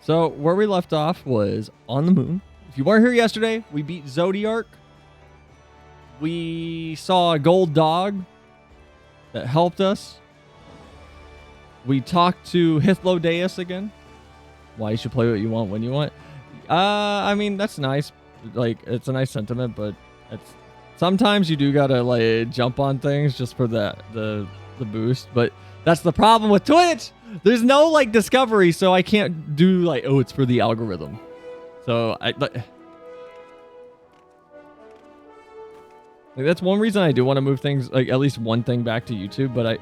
So where we left off was on the moon. If you weren't here yesterday, we beat Zodiark. We saw a gold dog that helped us. We talked to Hythlodeus again. Why you should play what you want when you want. I mean, that's nice. Like, it's a nice sentiment, but it's sometimes you do gotta like jump on things just for the boost. But that's the problem with Twitch. There's no like discovery, so I can't do like, oh, it's for the algorithm. So like, that's one reason I do want to move things, like at least one thing back to YouTube, but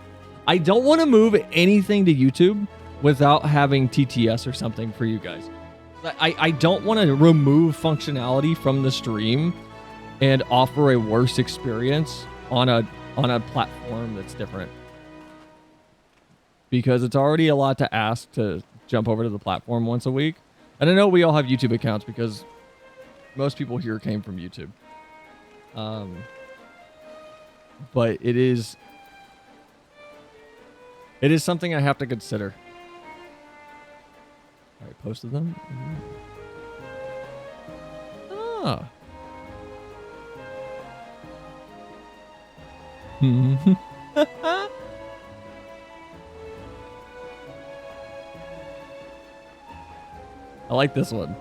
I don't want to move anything to YouTube without having TTS or something for you guys. I don't want to remove functionality from the stream and offer a worse experience on a platform that's different. Because it's already a lot to ask to jump over to the platform once a week. And I know we all have YouTube accounts because most people here came from YouTube. But it is something I have to consider. All right, posted them. Ah. I like this one.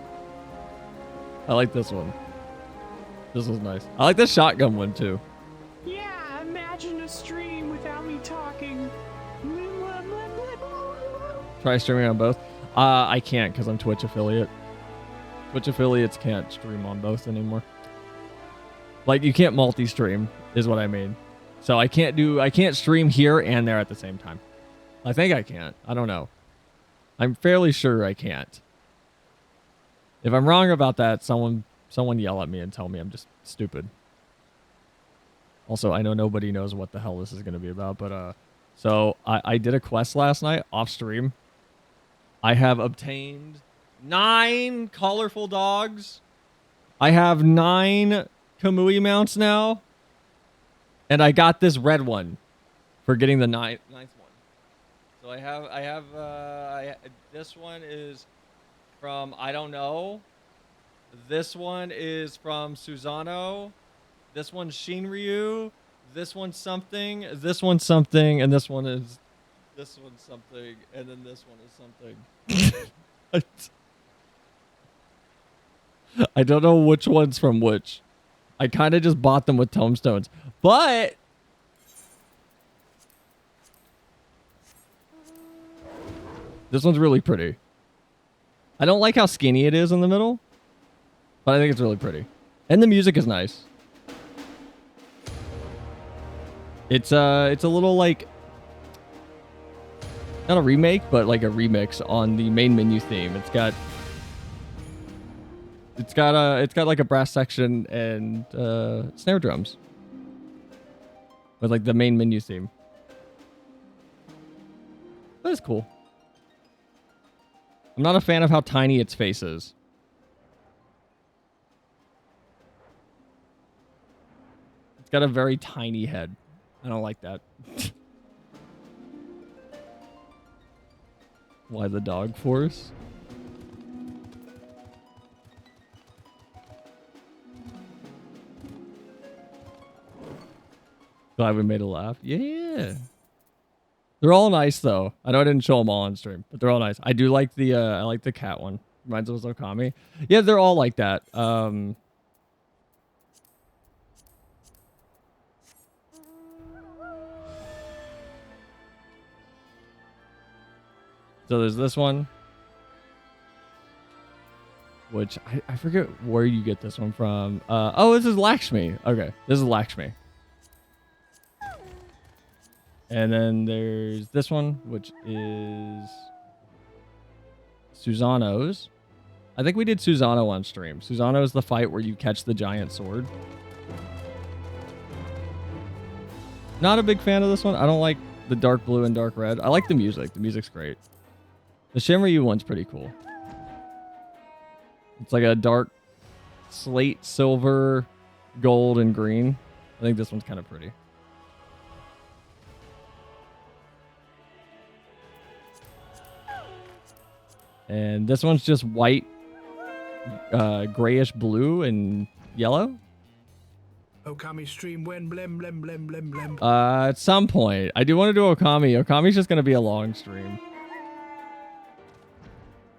I like this one. This was nice. I like the shotgun one too. Yeah, imagine a stream without me talking. Try streaming on both. I can't because I'm Twitch affiliate. Twitch affiliates can't stream on both anymore. Like, you can't multi-stream is what I mean. So I can't stream here and there at the same time. I think I can't. I don't know. I'm fairly sure I can't. If I'm wrong about that, someone yell at me and tell me I'm just stupid. Also, I know nobody knows what the hell this is going to be about, but so I did a quest last night off stream. I have obtained 9 colorful dogs. I have 9 Kamui mounts now. And I got this red one for getting the ninth one. So I have this one is from I don't know. This one is from Susano. This one's Shinryu. This one's something. This one's something, and this one's something, and then this one is something. I don't know which one's from which. I kind of just bought them with tomestones, but this one's really pretty. I don't like how skinny it is in the middle, but I think it's really pretty, and the music is nice. It's a little like not a remake, but like a remix on the main menu theme. It's got like a brass section and snare drums with like the main menu theme. That is cool. I'm not a fan of how tiny its face is. It's got a very tiny head. I don't like that. Why the dog force? Glad we made a laugh. Yeah. They're all nice though. I know I didn't show them all on stream, but they're all nice. I do like the I like the cat one. Reminds us of Okami. Yeah, they're all like that. So there's this one, which I forget where you get this one from. Oh, this is Lakshmi. Okay, this is Lakshmi. And then there's this one, which is Susano's. I think we did Susano on stream. Susano is the fight where you catch the giant sword. Not a big fan of this one. I don't like the dark blue and dark red. I like the music. The music's great. The Shinryu one's pretty cool. It's like a dark slate, silver, gold, and green. I think this one's kind of pretty. And this one's just white, grayish blue, and yellow. Okami stream when blem blem blem blem blem. At some point. I do want to do Okami. Okami's just going to be a long stream.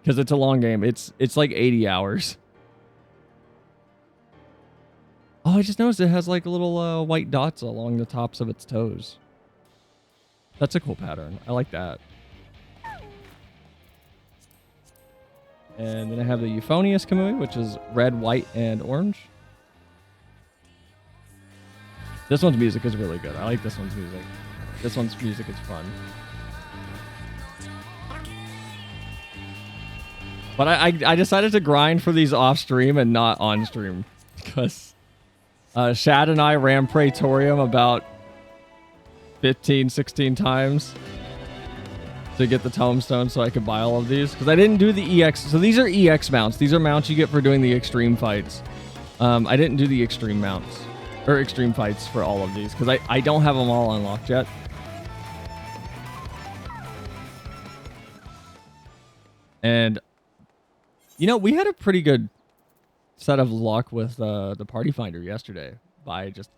Because it's a long game. It's like 80 hours. Oh, I just noticed it has like little white dots along the tops of its toes. That's a cool pattern. I like that. And then I have the Euphonious Kamui, which is red, white, and orange. This one's music is really good. I like this one's music. This one's music is fun. But I decided to grind for these off stream and not on stream because Shad and I ran Praetorium about 15, 16 times to get the tombstone so I could buy all of these because I didn't do the EX. So these are EX mounts. These are mounts you get for doing the extreme fights. I didn't do the extreme mounts or extreme fights for all of these because I don't have them all unlocked yet. And you know, we had a pretty good set of luck with the party finder yesterday by just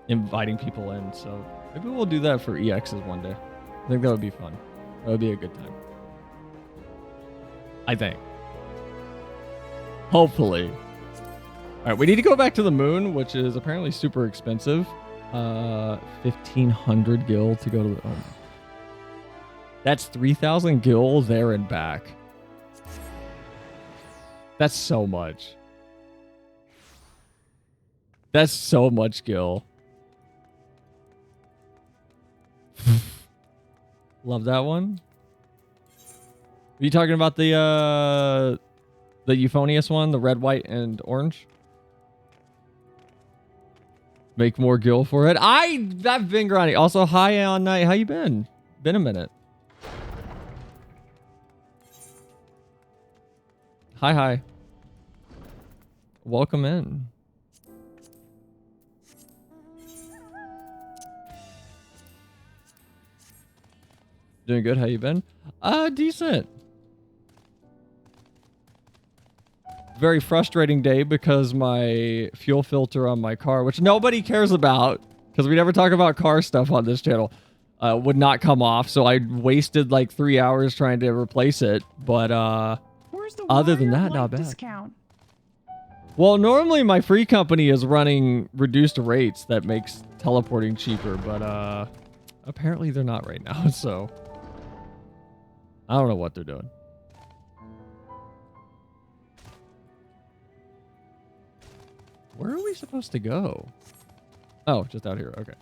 inviting people in. So maybe we'll do that for EXs one day. I think that would be fun. That would be a good time. I think. Hopefully. All right, we need to go back to the moon, which is apparently super expensive. 1,500 gil to go to the... That's 3,000 gil there and back. That's so much. That's so much gil. Love that one. Are you talking about the euphonious one, the red, white, and orange? Make more gil for it. I've been grinding. Also, hi on night. How you been? Been a minute. Hi. Welcome in. Doing good. How you been? Decent. Very frustrating day because my fuel filter on my car, which nobody cares about because we never talk about car stuff on this channel, would not come off. So I wasted like 3 hours trying to replace it. But other than that, not bad. Discount? Well, normally my free company is running reduced rates that makes teleporting cheaper, but apparently they're not right now, so I don't know what they're doing. Where are we supposed to go? Oh, just out here. Okay.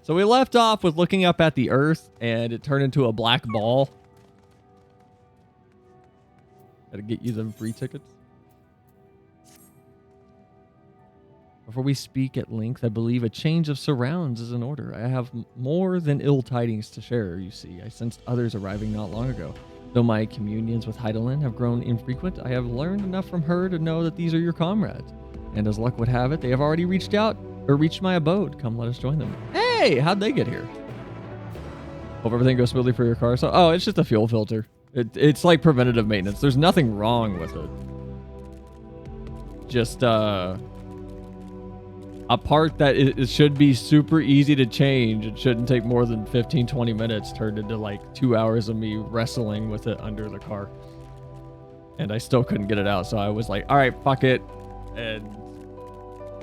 So we left off with looking up at the Earth, and it turned into a black ball. Gotta get you them free tickets. Before we speak at length, I believe a change of surrounds is in order. I have more than ill tidings to share, you see. I sensed others arriving not long ago. Though my communions with Heidelin have grown infrequent, I have learned enough from her to know that these are your comrades. And as luck would have it, they have already reached my abode. Come, let us join them. Hey, how'd they get here? Hope everything goes smoothly for your car. So, oh, it's just a fuel filter. It's like preventative maintenance. There's nothing wrong with it. Just, a part that it should be super easy to change. It shouldn't take more than 15-20 minutes turned into like 2 hours of me wrestling with it under the car, and I still couldn't get it out. So I was like, all right, fuck it. And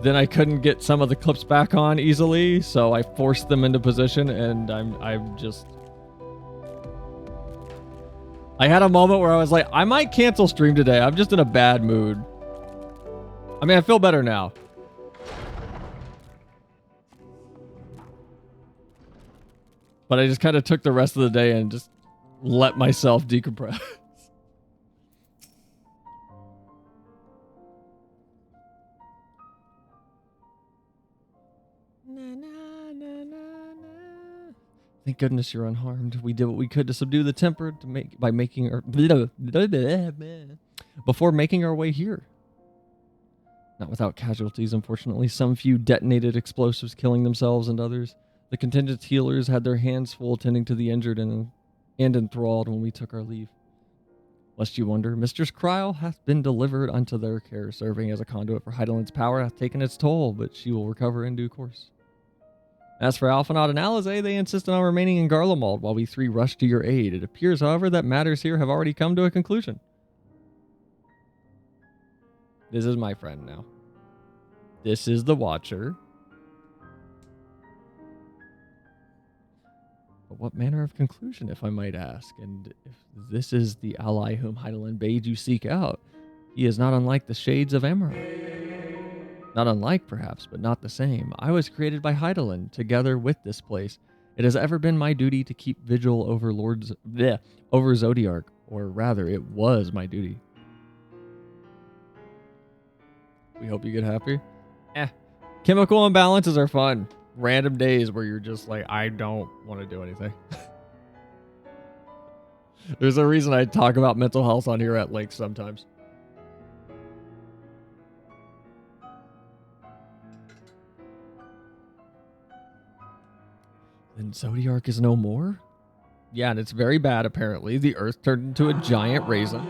then I couldn't get some of the clips back on easily, so I forced them into position, and I'm just, I had a moment where I was like, I might cancel stream today. I'm just in a bad mood. I mean, I feel better now. But I just kind of took the rest of the day and just let myself decompress. Thank goodness you're unharmed. We did what we could to subdue the temper by making our before making our way here. Not without casualties, unfortunately. Some few detonated explosives, killing themselves and others. The contingent healers had their hands full tending to the injured and and enthralled when we took our leave. Lest you wonder, Mistress Kryle hath been delivered unto their care, serving as a conduit for Heideland's power hath taken its toll, but she will recover in due course. As for Alphinaud and Alizé, they insisted on remaining in Garlemald while we three rushed to your aid. It appears, however, that matters here have already come to a conclusion. This is my friend now. This is the Watcher. But what manner of conclusion, if I might ask? And if this is the ally whom Heideland bade you seek out, he is not unlike the shades of Emerald. Not unlike, perhaps, but not the same. I was created by Heideland, together with this place. It has ever been my duty to keep vigil over over Zodiark, or rather, it was my duty. We hope you get happy. Chemical imbalances are fun. Random days where you're just like, I don't want to do anything. There's a reason I talk about mental health on here at length sometimes. And Zodiark is no more? Yeah, and it's very bad, apparently. The Earth turned into a giant raisin.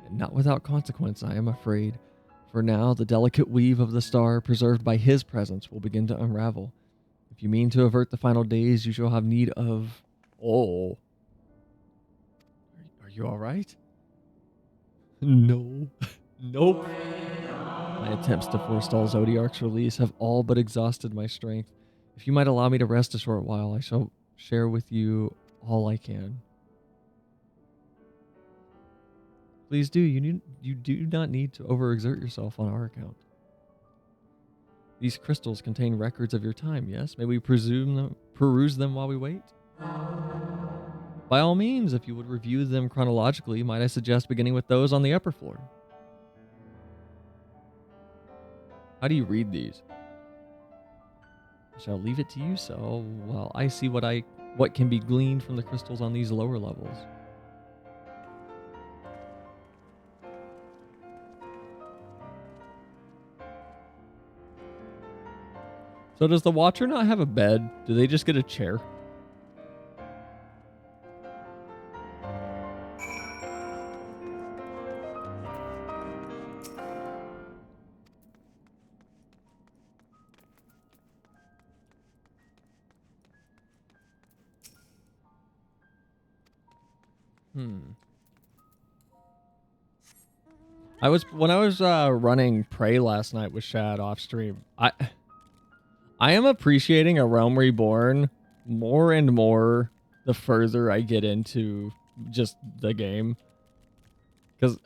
And not without consequence, I am afraid. For now, the delicate weave of the star, preserved by his presence, will begin to unravel. If you mean to avert the final days, you shall have need of... Oh. Are you all right? No. Nope. My attempts to forestall Zodiark's release have all but exhausted my strength. If you might allow me to rest a short while, I shall share with you all I can. Please do. You do not need to overexert yourself on our account. These crystals contain records of your time, yes? May we peruse them while we wait? By all means, if you would review them chronologically, might I suggest beginning with those on the upper floor? How do you read these? I shall leave it to you so while I see what can be gleaned from the crystals on these lower levels. So does the Watcher not have a bed? Do they just get a chair? When I was running Prey last night with Shad off stream, I am appreciating A Realm Reborn more and more the further I get into just the game. Because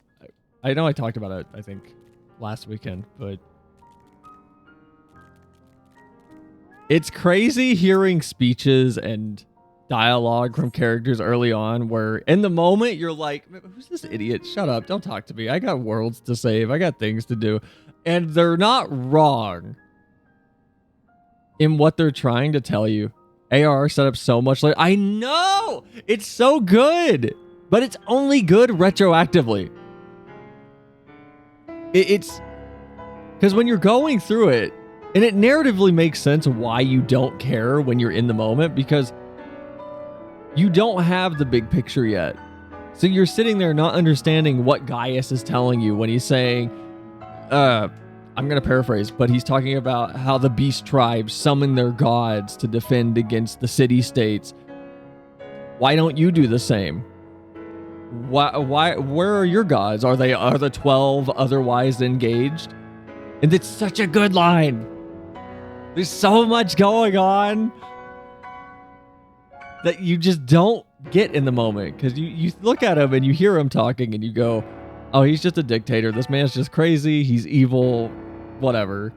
I know I talked about it, I think, last weekend, but it's crazy hearing speeches and dialogue from characters early on where in the moment you're like, who's this idiot? Shut up. Don't talk to me. I got worlds to save. I got things to do. And they're not wrong in what they're trying to tell you. AR set up so much like I know it's so good, but it's only good retroactively. It's because when you're going through it, and it narratively makes sense why you don't care when you're in the moment, because you don't have the big picture yet. So you're sitting there not understanding what Gaius is telling you when he's saying, I'm going to paraphrase, but he's talking about how the beast tribes summon their gods to defend against the city-states. Why don't you do the same? Where are your gods? Are the 12 otherwise engaged? And it's such a good line. There's so much going on that you just don't get in the moment, because you look at him and you hear him talking and you go, oh, he's just a dictator. This man's just crazy. He's evil. Whatever.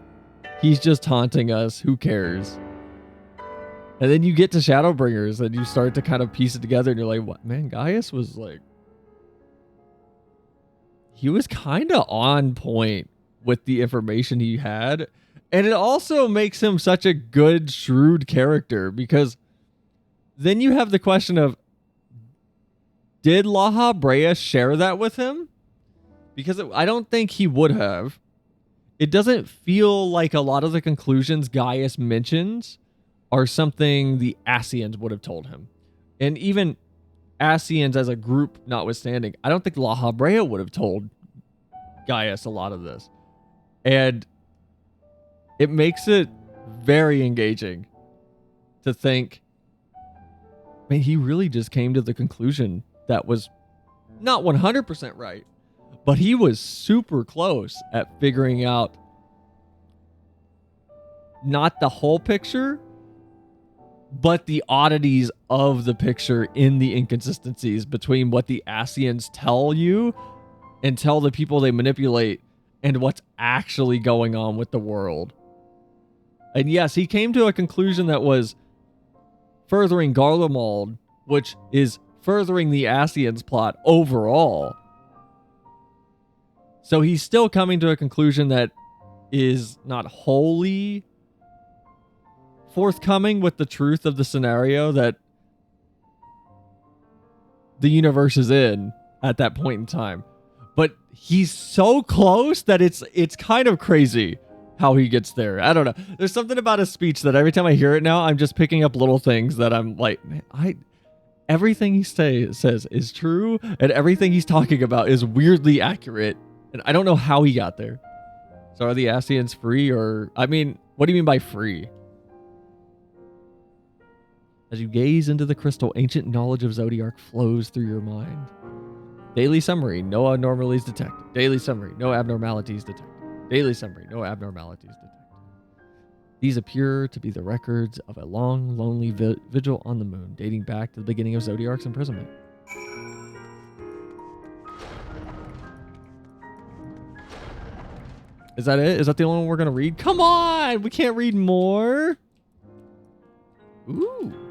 He's just taunting us. Who cares? And then you get to Shadowbringers and you start to kind of piece it together and you're like, what? Man, Gaius was like... He was kind of on point with the information he had. And it also makes him such a good, shrewd character, because then you have the question of, did Laha Brea share that with him? Because I don't think he would have. It doesn't feel like a lot of the conclusions Gaius mentions are something the Ascians would have told him. And even Ascians as a group notwithstanding, I don't think La Habrea would have told Gaius a lot of this. And it makes it very engaging to think, man, he really just came to the conclusion that was not 100% right, but he was super close at figuring out not the whole picture, but the oddities of the picture in the inconsistencies between what the Ascians tell you and tell the people they manipulate and what's actually going on with the world. And yes, he came to a conclusion that was furthering Garlemald, which is furthering the Ascians plot overall. So he's still coming to a conclusion that is not wholly forthcoming with the truth of the scenario that the universe is in at that point in time. But he's so close that it's kind of crazy how he gets there. I don't know. There's something about his speech that every time I hear it now, I'm just picking up little things that I'm like, man, everything he says is true, and everything he's talking about is weirdly accurate. And I don't know how he got there. So are the Ascians free, or, I mean, what do you mean by free? As you gaze into the crystal, ancient knowledge of Zodiark flows through your mind. Daily summary, no abnormalities detected. Daily summary, no abnormalities detected. Daily summary, no abnormalities detected. These appear to be the records of a long, lonely vigil on the moon, dating back to the beginning of Zodiark's imprisonment. Is that it? Is that the only one we're going to read? Come on! We can't read more! Ooh.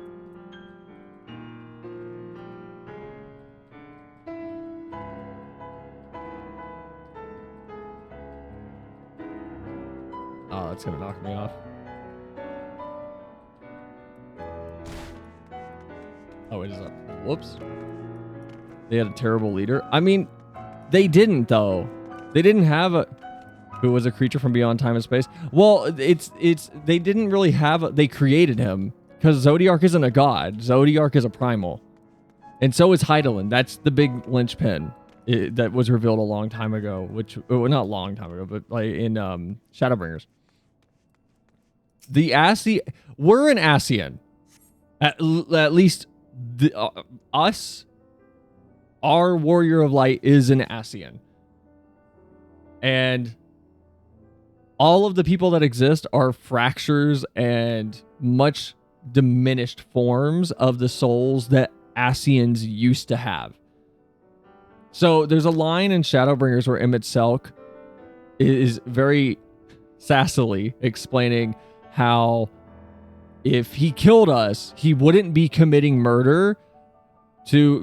Oh, that's gonna knock me off. Oh, it is up. Whoops. They had a terrible leader. I mean, they didn't though. They didn't have a who was a creature from beyond time and space. Well, they didn't really have they created him because Zodiark isn't a god. Zodiark is a primal. And so is Hydaelyn. That's the big linchpin that was revealed a long time ago, which well, not a long time ago, but like in Shadowbringers. The we're an Ascian. At least us, our Warrior of Light is an Ascian. And all of the people that exist are fractures and much diminished forms of the souls that Ascians used to have. So there's a line in Shadowbringers where Emmett Selk is very sassily explaining how if he killed us, he wouldn't be committing murder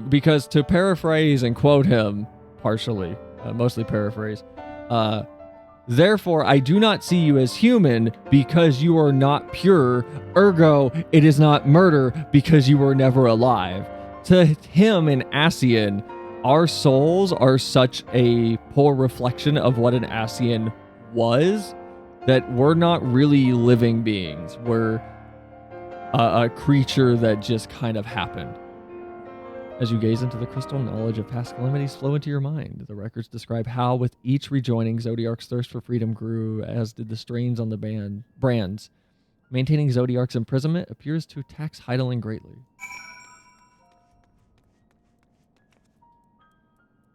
because to paraphrase and quote him partially, mostly paraphrase, therefore I do not see you as human because you are not pure, ergo it is not murder because you were never alive. To him, an Ascian, our souls are such a poor reflection of what an Ascian was that we're not really living beings. We're a creature that just kind of happened. As you gaze into the crystal, knowledge of past calamities flow into your mind. The records describe how, with each rejoining, Zodiark's thirst for freedom grew, as did the strains on the brands. Maintaining Zodiark's imprisonment appears to tax Hydaelyn greatly.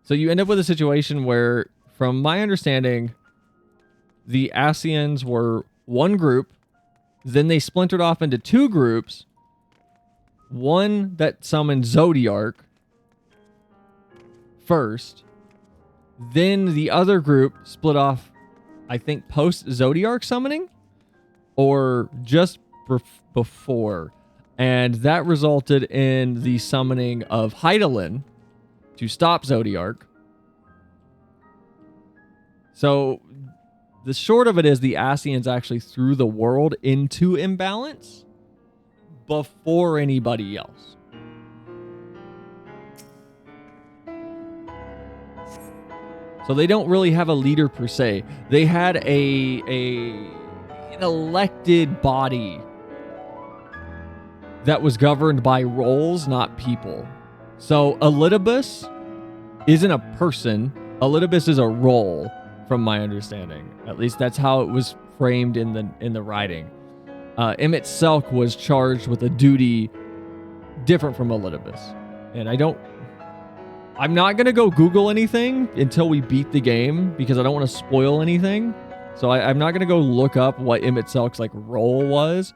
So you end up with a situation where, from my understanding, the Ascians were one group, then they splintered off into two groups, one that summoned Zodiark first, then the other group split off, I think, post-Zodiark summoning, or just before, and that resulted in the summoning of Hydaelyn to stop Zodiark. So the short of it is the Ascians actually threw the world into imbalance before anybody else. So they don't really have a leader per se. They had an elected body that was governed by roles, not people. So Elidibus isn't a person. Elidibus is a role, from my understanding. At least that's how it was framed in the writing. Emmett Selk was charged with a duty different from Elidibus. And I'm not going to go Google anything until we beat the game because I don't want to spoil anything. So I'm not going to go look up what Emmett Selk's like role was.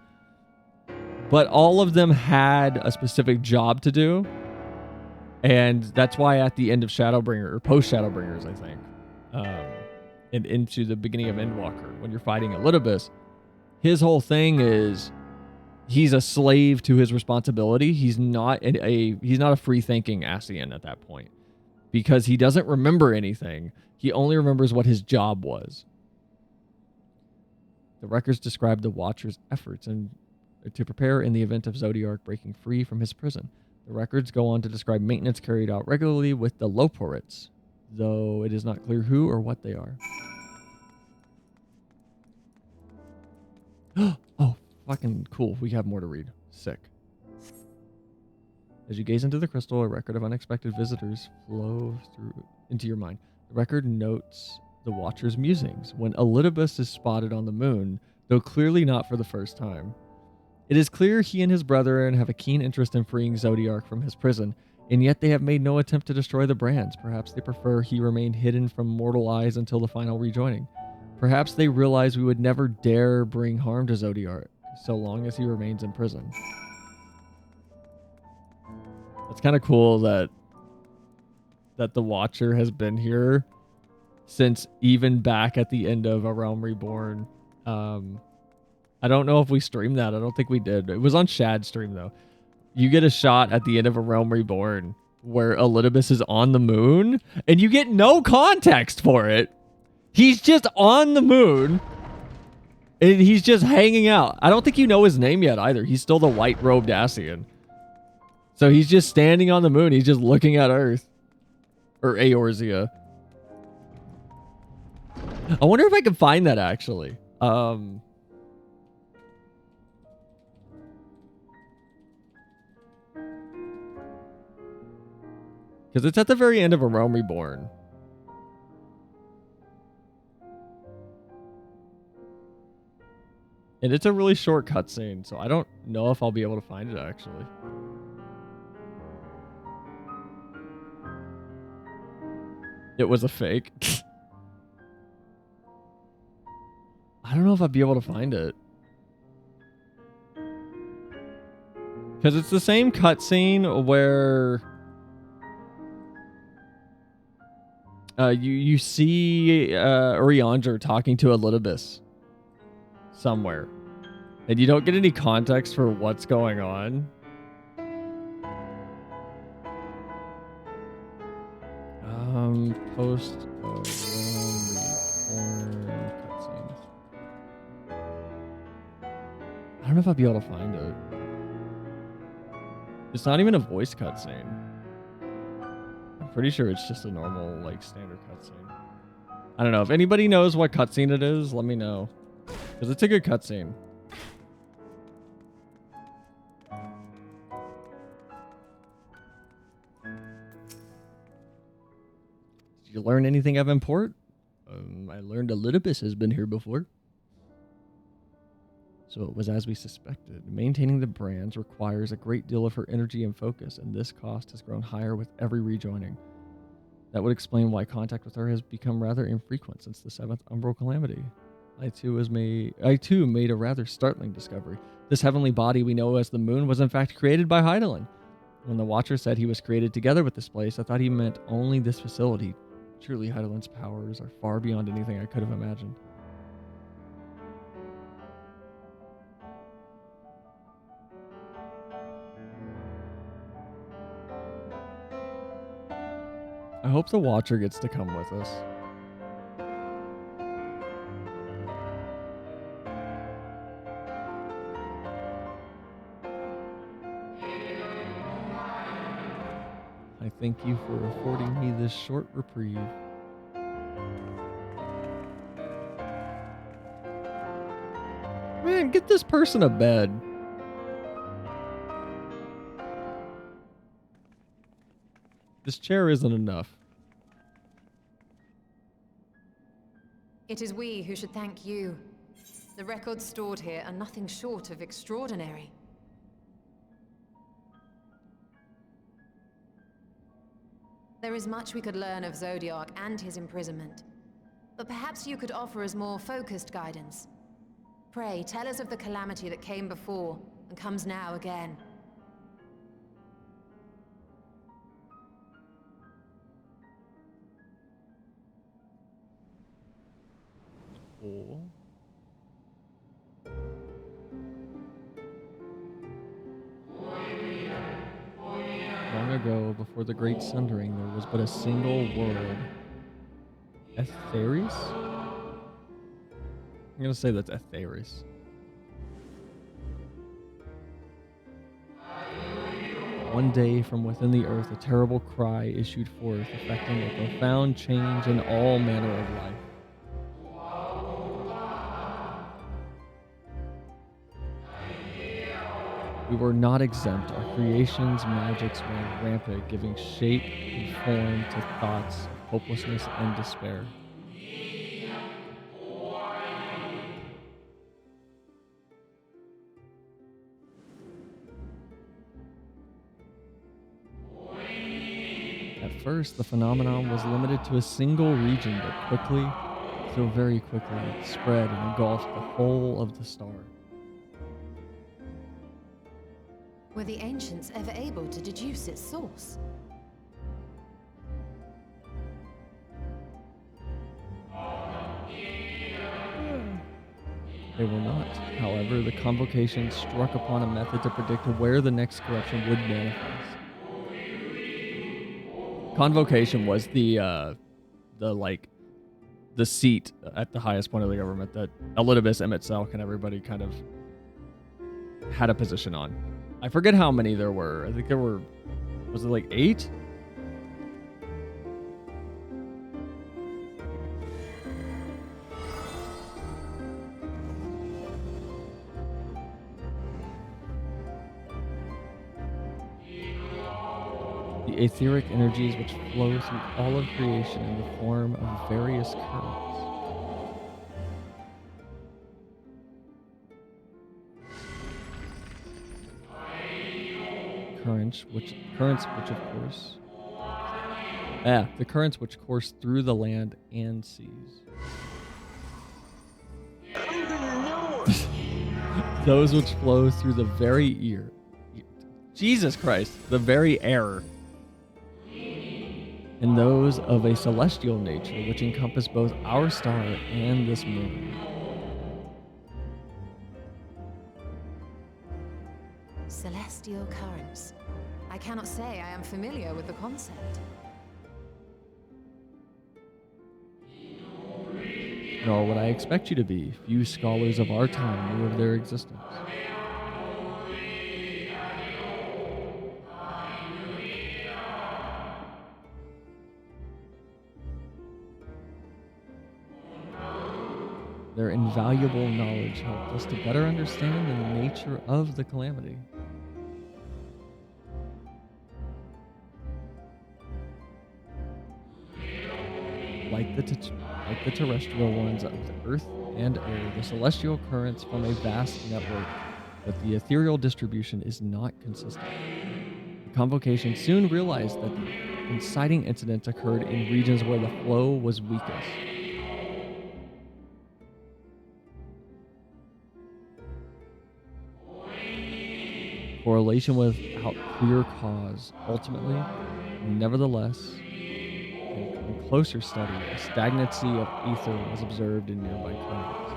But all of them had a specific job to do. And that's why at the end of Shadowbringer, or post Shadowbringers, I think, and into the beginning of Endwalker, when you're fighting Elidibus, his whole thing is he's a slave to his responsibility. He's not a free-thinking Ascian at that point because he doesn't remember anything. He only remembers what his job was. The records describe the Watcher's efforts to prepare in the event of Zodiark breaking free from his prison. The records go on to describe maintenance carried out regularly with the Loporites, though it is not clear who or what they are. Oh, fucking cool. We have more to read. Sick. As you gaze into the crystal, a record of unexpected visitors flow into your mind. The record notes the Watcher's musings when Elidibus is spotted on the moon, though clearly not for the first time. It is clear he and his brethren have a keen interest in freeing Zodiark from his prison, and yet they have made no attempt to destroy the brands. Perhaps they prefer he remain hidden from mortal eyes until the final rejoining. Perhaps they realize we would never dare bring harm to Zodiark so long as he remains in prison. It's kind of cool that the Watcher has been here since even back at the end of A Realm Reborn. I don't know if we streamed that. I don't think we did. It was on Shad's stream, though. You get a shot at the end of A Realm Reborn where Elidibus is on the moon, and you get no context for it. He's just on the moon, and he's just hanging out. I don't think you know his name yet, either. He's still the white-robed Ascian. So he's just standing on the moon. He's just looking at Earth. Or Eorzea. I wonder if I can find that, actually. Because it's at the very end of A Realm Reborn. And it's a really short cutscene, so I don't know if I'll be able to find it, actually. It was a fake. I don't know if I'd be able to find it. Because it's the same cutscene where you see Urianger talking to Elidibus somewhere. And you don't get any context for what's going on. Post Realm Reborn cutscenes. I don't know if I'll be able to find it. It's not even a voice cutscene. I'm pretty sure it's just a normal, like, standard cutscene. I don't know. If anybody knows what cutscene it is, let me know. Because it's a good cutscene. Did you learn anything of import? I learned Elidibus has been here before. So it was as we suspected. Maintaining the brands requires a great deal of her energy and focus, and this cost has grown higher with every rejoining. That would explain why contact with her has become rather infrequent since the 7th Umbral Calamity. I too made a rather startling discovery. This heavenly body we know as the moon was in fact created by Hydaelyn. When the Watcher said he was created together with this place, I thought he meant only this facility. Truly, Hydaelyn's powers are far beyond anything I could have imagined. I hope the Watcher gets to come with us. I thank you for affording me this short reprieve. Man, get this person a bed. This chair isn't enough. It is we who should thank you. The records stored here are nothing short of extraordinary. There is much we could learn of Zodiac and his imprisonment, but perhaps you could offer us more focused guidance. Pray, tell us of the calamity that came before and comes now again. Cool. Long ago, before the Great Sundering, there was but a single world. Etheris? I'm gonna say that's Etheris. One day, from within the earth, a terrible cry issued forth, affecting a profound change in all manner of life. We were not exempt. Our creation's magics ran rampant, giving shape and form to thoughts of hopelessness and despair. At first, the phenomenon was limited to a single region, but quickly, so very quickly, it spread and engulfed the whole of the star. Were the ancients ever able to deduce its source? They were not. However, the convocation struck upon a method to predict where the next corruption would manifest. Convocation was the seat at the highest point of the government that Elidibus, Emet-Selch, and everybody kind of had a position on. I forget how many there were. I think there were, was it like 8? The etheric energies which flow through all of creation in the form of various currents. The currents which course through the land and seas. Those which flow through the very ear. Jesus Christ, the very air. And those of a celestial nature which encompass both our star and this moon. Celestial currents. I cannot say I am familiar with the concept. Nor would I expect you to be. Few scholars of our time knew of their existence. Their invaluable knowledge helped us to better understand the nature of the calamity. Like the terrestrial ones of the earth and air, the celestial currents form a vast network, but the ethereal distribution is not consistent. The convocation soon realized that the inciting incidents occurred in regions where the flow was weakest. Correlation without clear cause. Ultimately, nevertheless, in closer study, a stagnancy of ether was observed in nearby currents.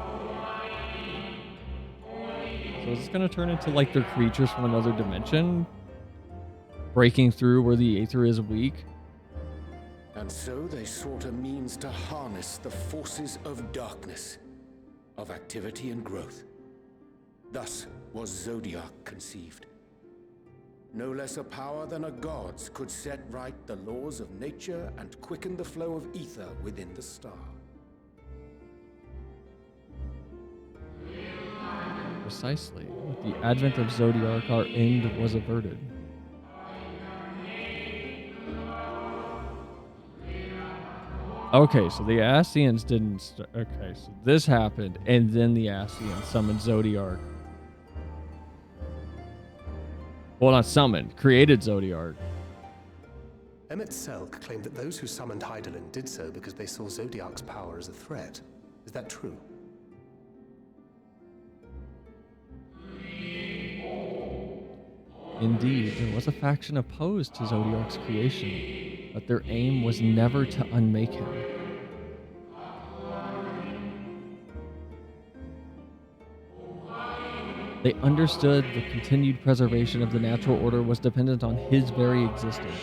So is this going to turn into like they're creatures from another dimension? Breaking through where the ether is weak? And so they sought a means to harness the forces of darkness, of activity and growth. Thus was Zodiac conceived. No less a power than a god's could set right the laws of nature and quicken the flow of ether within the star. Precisely. With the advent of Zodiac, our end was averted. Okay, so the Ascians didn't. Okay, so this happened, and then the Ascians summoned Zodiark. Well, not summoned, created Zodiark. Emmett Selk claimed that those who summoned Hydaelyn did so because they saw Zodiark's power as a threat. Is that true? Indeed, there was a faction opposed to Zodiark's creation, but their aim was never to unmake him. They understood the continued preservation of the natural order was dependent on his very existence.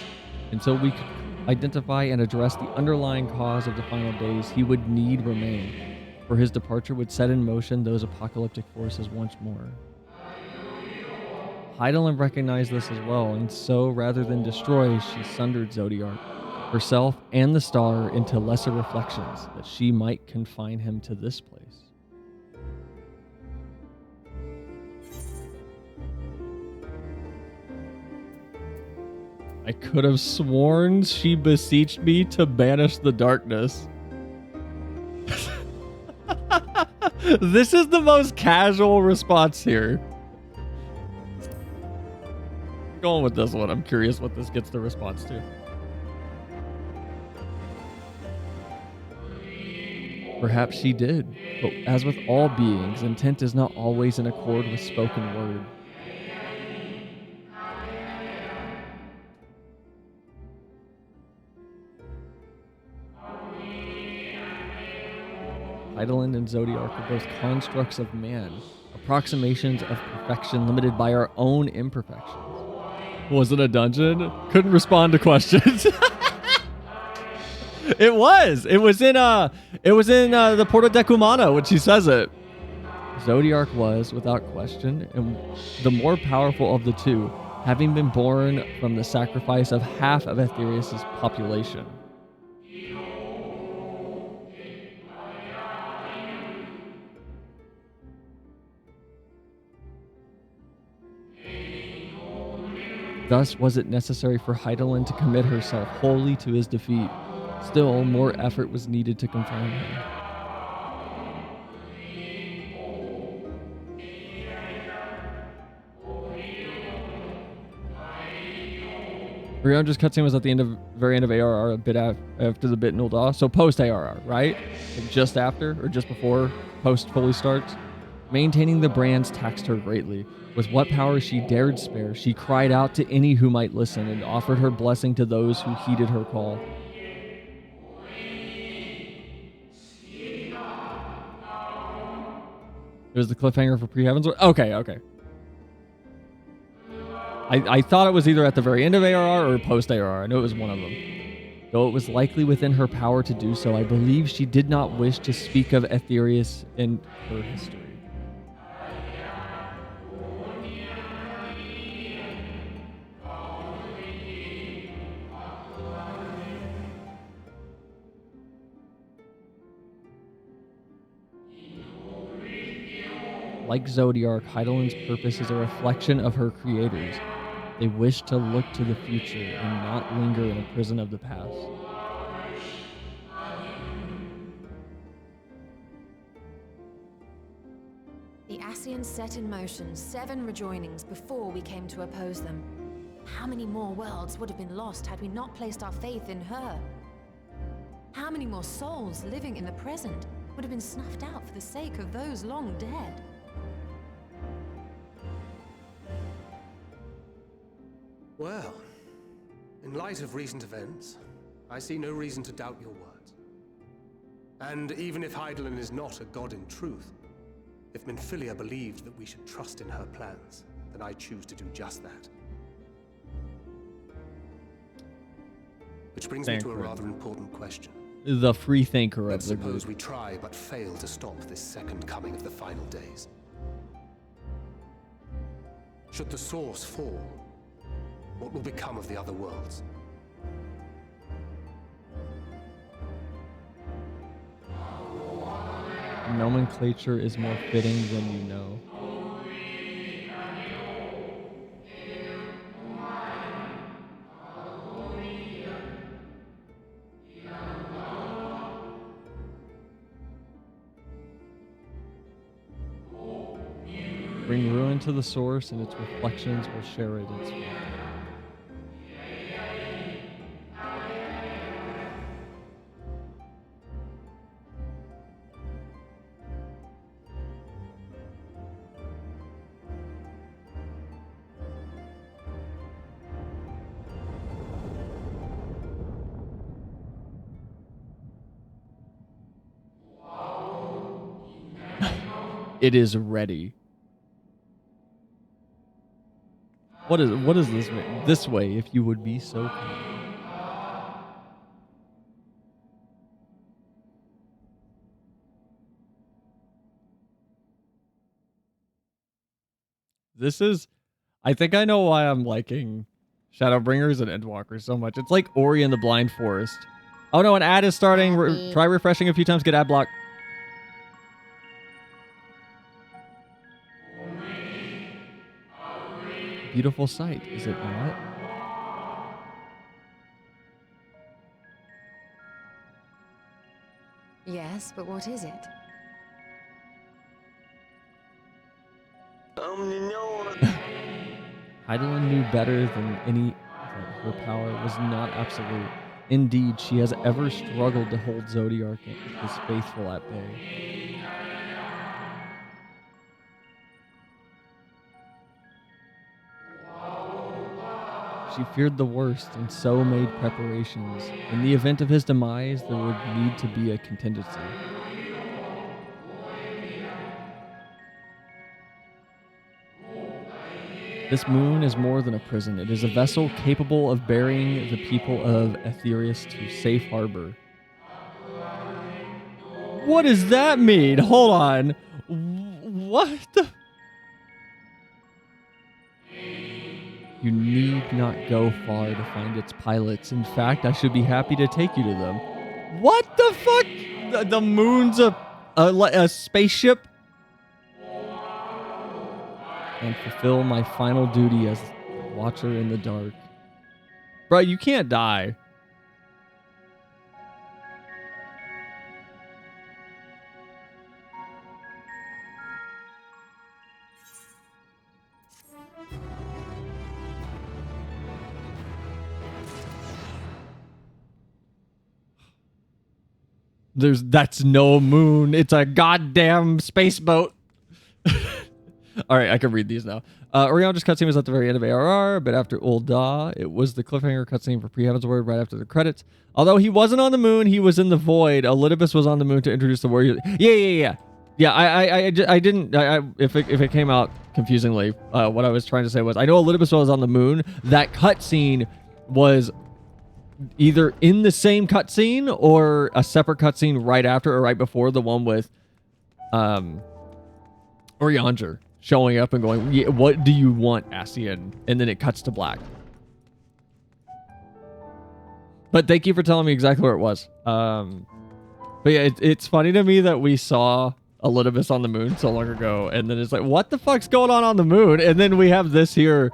Until we could identify and address the underlying cause of the final days, he would need remain, for his departure would set in motion those apocalyptic forces once more. Hydaelyn recognized this as well, and so, rather than destroy, she sundered Zodiark, herself and the star, into lesser reflections, that she might confine him to this place. I could have sworn she beseeched me to banish the darkness. This is the most casual response here. I'm going with this one. I'm curious what this gets the response to. Perhaps she did, but as with all beings, intent is not always in accord with spoken word. Hydaelyn and Zodiark are both constructs of man, approximations of perfection limited by our own imperfections. Was it a dungeon? Couldn't respond to questions. It was. It was in the Porta Decumana when she says it. Zodiark was, without question, and the more powerful of the two, having been born from the sacrifice of half of Aetherius' population. Thus was it necessary for Hydaelyn to commit herself wholly to his defeat. Still, more effort was needed to confirm him. Riandra's cutscene was at the very end of ARR, a bit after the bit Nuldah, so post ARR, right? Like just after or just before post fully starts. Maintaining the brands taxed her greatly. With what power she dared spare, she cried out to any who might listen and offered her blessing to those who heeded her call. It was the cliffhanger for Pre-Heavens. Okay. I thought it was either at the very end of ARR or post ARR. I knew it was one of them. Though it was likely within her power to do so, I believe she did not wish to speak of Aetherius in her history. Like Zodiark, Hydaelyn's purpose is a reflection of her creators. They wish to look to the future and not linger in a prison of the past. The Ascians set in motion 7 rejoinings before we came to oppose them. How many more worlds would have been lost had we not placed our faith in her? How many more souls living in the present would have been snuffed out for the sake of those long dead? Well, in light of recent events, I see no reason to doubt your words. And even if Hydaelyn is not a god in truth, if Minfilia believed that we should trust in her plans, then I choose to do just that. Which brings me to a rather important question. The free thinker Let's of the group. suppose we try but fail to stop this second coming of the final days. Should the source fall, what will become of the other worlds? Nomenclature is more fitting than you know. Bring ruin to the source, and its reflections will share it its fate. It is ready. What is this mean? This way, if you would be so kind. This is, I think I know why I'm liking Shadowbringers and Endwalker so much. It's like Ori and the Blind Forest. Oh no, an ad is starting. Try refreshing a few times, get ad block. Beautiful sight, is it not? Yes, but what is it? Heidelin knew better than any that her power was not absolute. Indeed, she has ever struggled to hold Zodiark and his faithful at bay. She feared the worst and so made preparations. In the event of his demise, there would need to be a contingency. This moon is more than a prison. It is a vessel capable of bearing the people of Aetherius to safe harbor. What does that mean? Hold on. What the... You need not go far to find its pilots. In fact, I should be happy to take you to them. What the fuck? The moon's a spaceship? And fulfill my final duty as the watcher in the dark. Bro, you can't die. That's no moon. It's a goddamn space boat. All right, I can read these now. Orion's cutscene was at the very end of ARR, but after Ul'dah, it was the cliffhanger cutscene for Pre-Heaven's Word right after the credits. Although he wasn't on the moon, he was in the void. Elidibus was on the moon to introduce the warrior. Yeah. I didn't. If it came out confusingly, what I was trying to say was I know Elidibus was on the moon. That cutscene was either in the same cutscene or a separate cutscene right after or right before the one with Orion'ger showing up and going, yeah, what do you want, Ascian? And then it cuts to black. But thank you for telling me exactly where it was. But yeah, it's funny to me that we saw Elidibus on the moon so long ago, and then it's like, what the fuck's going on the moon? And then we have this here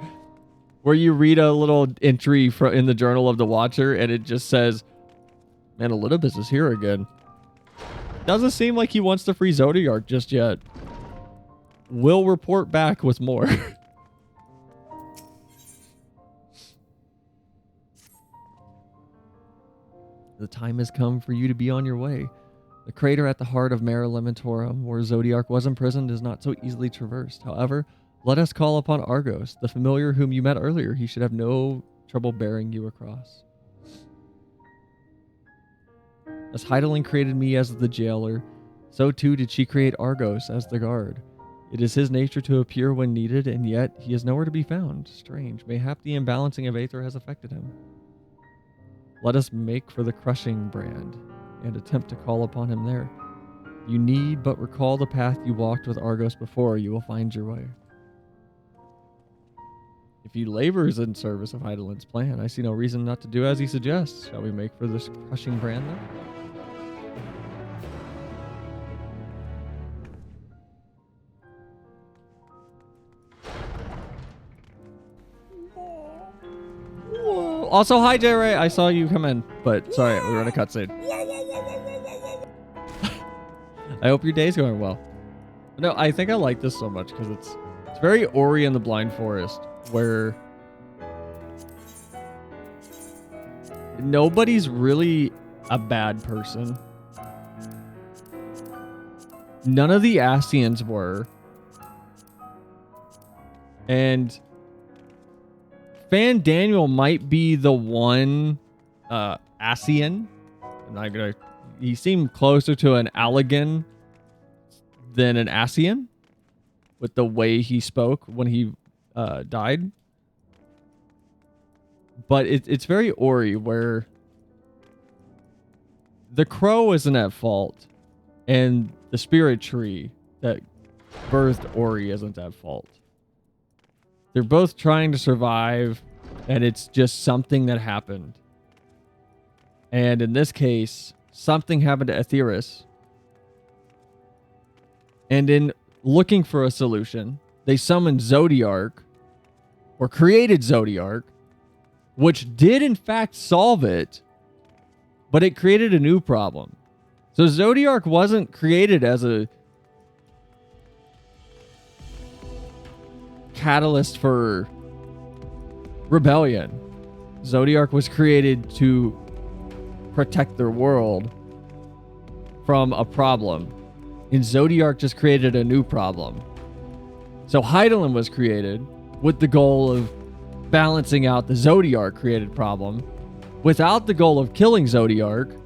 where you read a little entry in the Journal of the Watcher, and it just says, man, Elidibus is here again. Doesn't seem like he wants to free Zodiark just yet. We'll report back with more. The time has come for you to be on your way. The crater at the heart of Mare Lamentorum, where Zodiark was imprisoned, is not so easily traversed. However, let us call upon Argos, the familiar whom you met earlier. He should have no trouble bearing you across. As Heidelin created me as the jailer, so too did she create Argos as the guard. It is his nature to appear when needed, and yet he is nowhere to be found. Strange. Mayhap the imbalancing of Aether has affected him. Let us make for the crushing brand, and attempt to call upon him there. You need but recall the path you walked with Argos before, you will find your way. If he labors in service of Heidelin's plan, I see no reason not to do as he suggests. Shall we make for this crushing brand then? Also, hi, J-Ray. I saw you come in, but sorry, we were in a cutscene. I hope your day's going well. No, I think I like this so much because very Ori and the Blind Forest, where nobody's really a bad person. None of the Ascians were. And Fan Daniel might be the one Ascian. I'm not gonna. He seemed closer to an Allegan than an Ascian, with the way he spoke when he died. But it's very Ori, where the crow isn't at fault, and the spirit tree that birthed Ori isn't at fault. They're both trying to survive, and it's just something that happened. And in this case, something happened to Aetheris. And in looking for a solution, they summoned Zodiark, or created Zodiark, which did in fact solve it, but it created a new problem. So Zodiark wasn't created as a catalyst for rebellion. Zodiark was created to protect their world from a problem. And Zodiark just created a new problem. So Hydaelyn was created with the goal of balancing out the Zodiark created problem without the goal of killing Zodiark.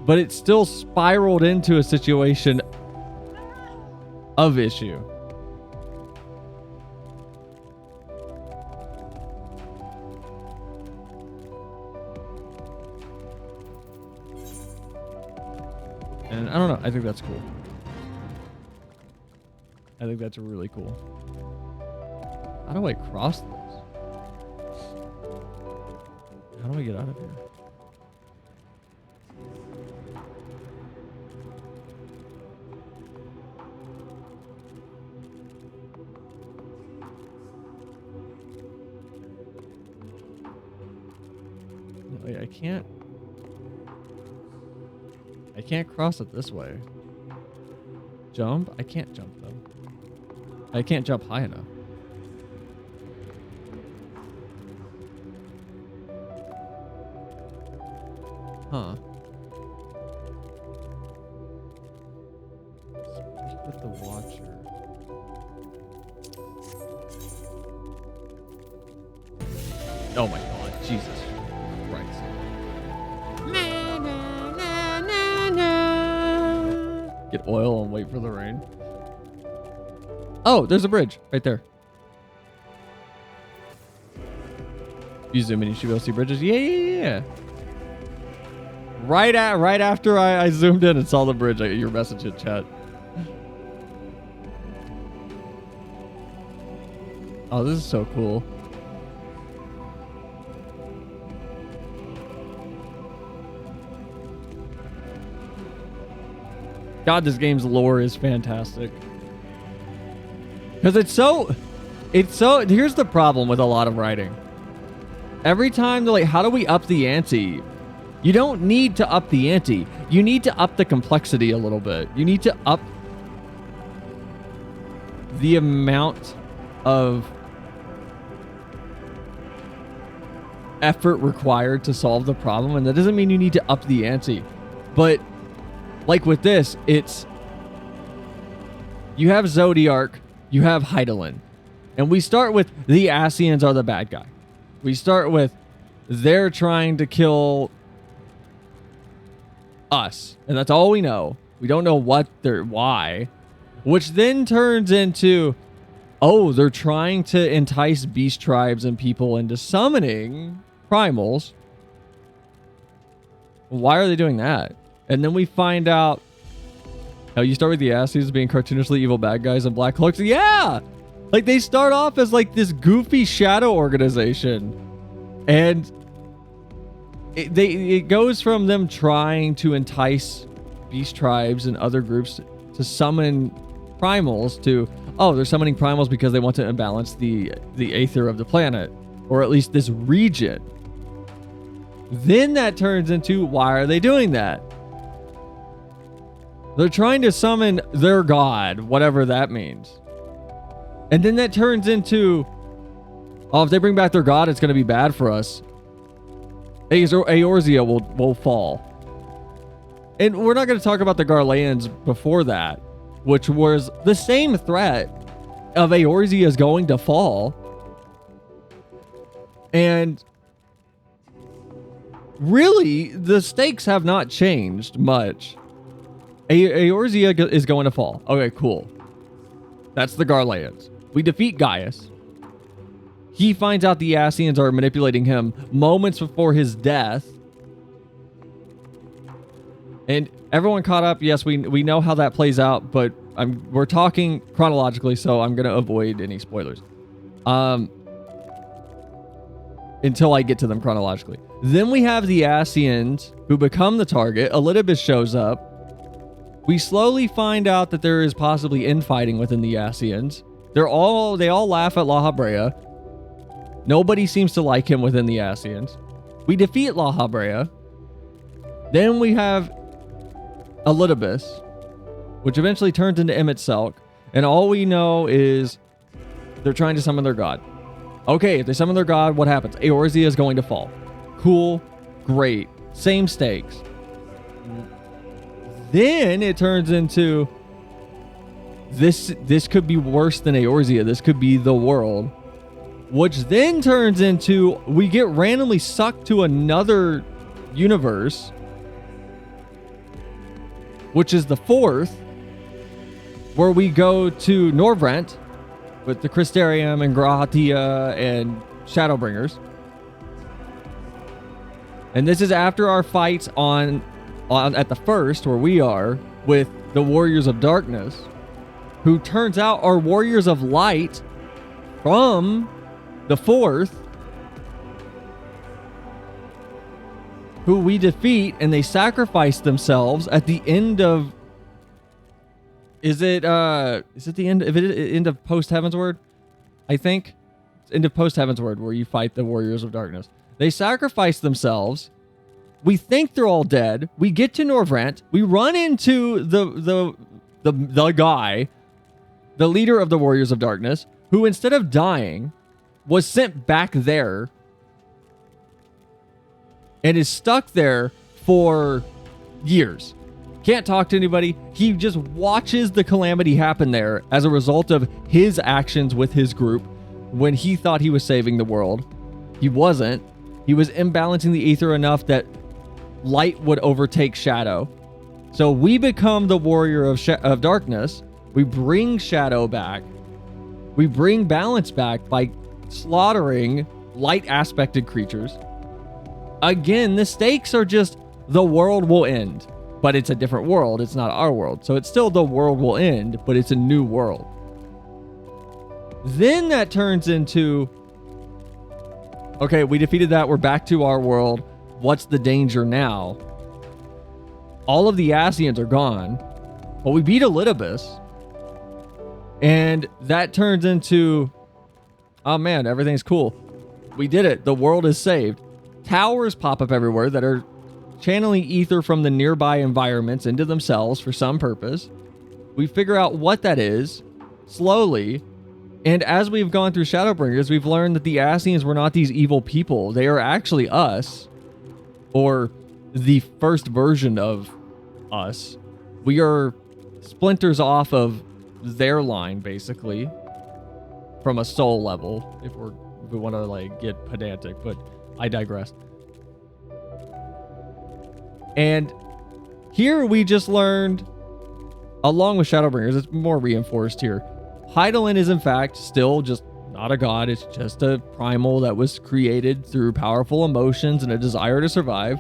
But it still spiraled into a situation of issue. And I don't know. I think that's cool. I think that's really cool. How do I cross this? How do I get out of here? No, I can't. I can't cross it this way. Jump? I can't jump though. I can't jump high enough. Huh. Speak with the Watcher. Oh my god, Jesus Christ. Get oil and wait for the rain. Oh, there's a bridge right there. If you zoom in, you should be able to see bridges. Yeah. Right after I zoomed in and saw the bridge, I got your message in chat. Oh, this is so cool. God, this game's lore is fantastic. Because it's so, here's the problem with a lot of writing. Every time they're like, how do we up the ante? You don't need to up the ante. You need to up the complexity a little bit. You need to up the amount of effort required to solve the problem. And that doesn't mean you need to up the ante. But like with this, it's, you have Zodiark, you have Hydaelyn. And we start with the Ascians are the bad guy. We start with they're trying to kill us. And that's all we know. We don't know why. Which then turns into, oh, they're trying to entice beast tribes and people into summoning primals. Why are they doing that? And then we find out, oh, you start with the Ascians being cartoonishly evil bad guys and black cloaks. Yeah! Like, they start off as, like, this goofy shadow organization. And it goes from them trying to entice beast tribes and other groups to summon primals to, oh, they're summoning primals because they want to imbalance the aether of the planet. Or at least this region. Then that turns into, why are they doing that? They're trying to summon their god, whatever that means. And then that turns into, oh, if they bring back their god, it's going to be bad for us. Eorzea will fall. And we're not going to talk about the Garleans before that, which was the same threat of Eorzea is going to fall. And really, the stakes have not changed much. Eorzea is going to fall. Okay, cool. That's the Garleans. We defeat Gaius. He finds out the Ascians are manipulating him moments before his death. And everyone caught up. Yes, we know how that plays out, but we're talking chronologically, so I'm going to avoid any spoilers. Until I get to them chronologically. Then we have the Ascians who become the target. Elidibus shows up. We slowly find out that there is possibly infighting within the Ascians. They all laugh at La Habrea. Nobody seems to like him within the Ascians. We defeat La Habrea. Then we have Elidibus, which eventually turns into Emet-Selch, and all we know is they're trying to summon their god. Okay, if they summon their god, what happens? Eorzea is going to fall. Cool, great, same stakes. Then it turns into this could be worse than Eorzea. This could be the world, which then turns into we get randomly sucked to another universe, which is the fourth, where we go to Norvrent with the Crystarium and Grahatia and Shadowbringers. And this is after our fights on at the first, where we are, with the Warriors of Darkness, who turns out are Warriors of Light from the fourth, who we defeat, and they sacrifice themselves at the end of... Is it the end of Post Heavensward? I think it's end of Post Heavensward, where you fight the Warriors of Darkness. They sacrifice themselves. We think they're all dead. We get to Norvrent. We run into the guy, the leader of the Warriors of Darkness, who instead of dying was sent back there and is stuck there for years. Can't talk to anybody. He just watches the calamity happen there as a result of his actions with his group when he thought he was saving the world. He wasn't. He was imbalancing the ether enough that light would overtake shadow. So we become the warrior of darkness. We bring shadow back. We bring balance back by slaughtering light aspected creatures. Again, the stakes are just the world will end. But it's a different world. It's not our world. So it's still the world will end, but it's a new world. Then that turns into, okay, we defeated that. We're back to our world. What's the danger now? All of the Ascians are gone, but we beat Elidibus. And that turns into, oh man, everything's cool. We did it. The world is saved. Towers pop up everywhere that are channeling ether from the nearby environments into themselves for some purpose. We figure out what that is slowly. And as we've gone through Shadowbringers, we've learned that the Ascians were not these evil people. They are actually us, or the first version of us. We are splinters off of their line, basically, from a soul level, if we want to like get pedantic, but I digress. And here we just learned, along with Shadowbringers, it's more reinforced here. Hydaelyn is in fact still just not a god. It's just a primal that was created through powerful emotions and a desire to survive.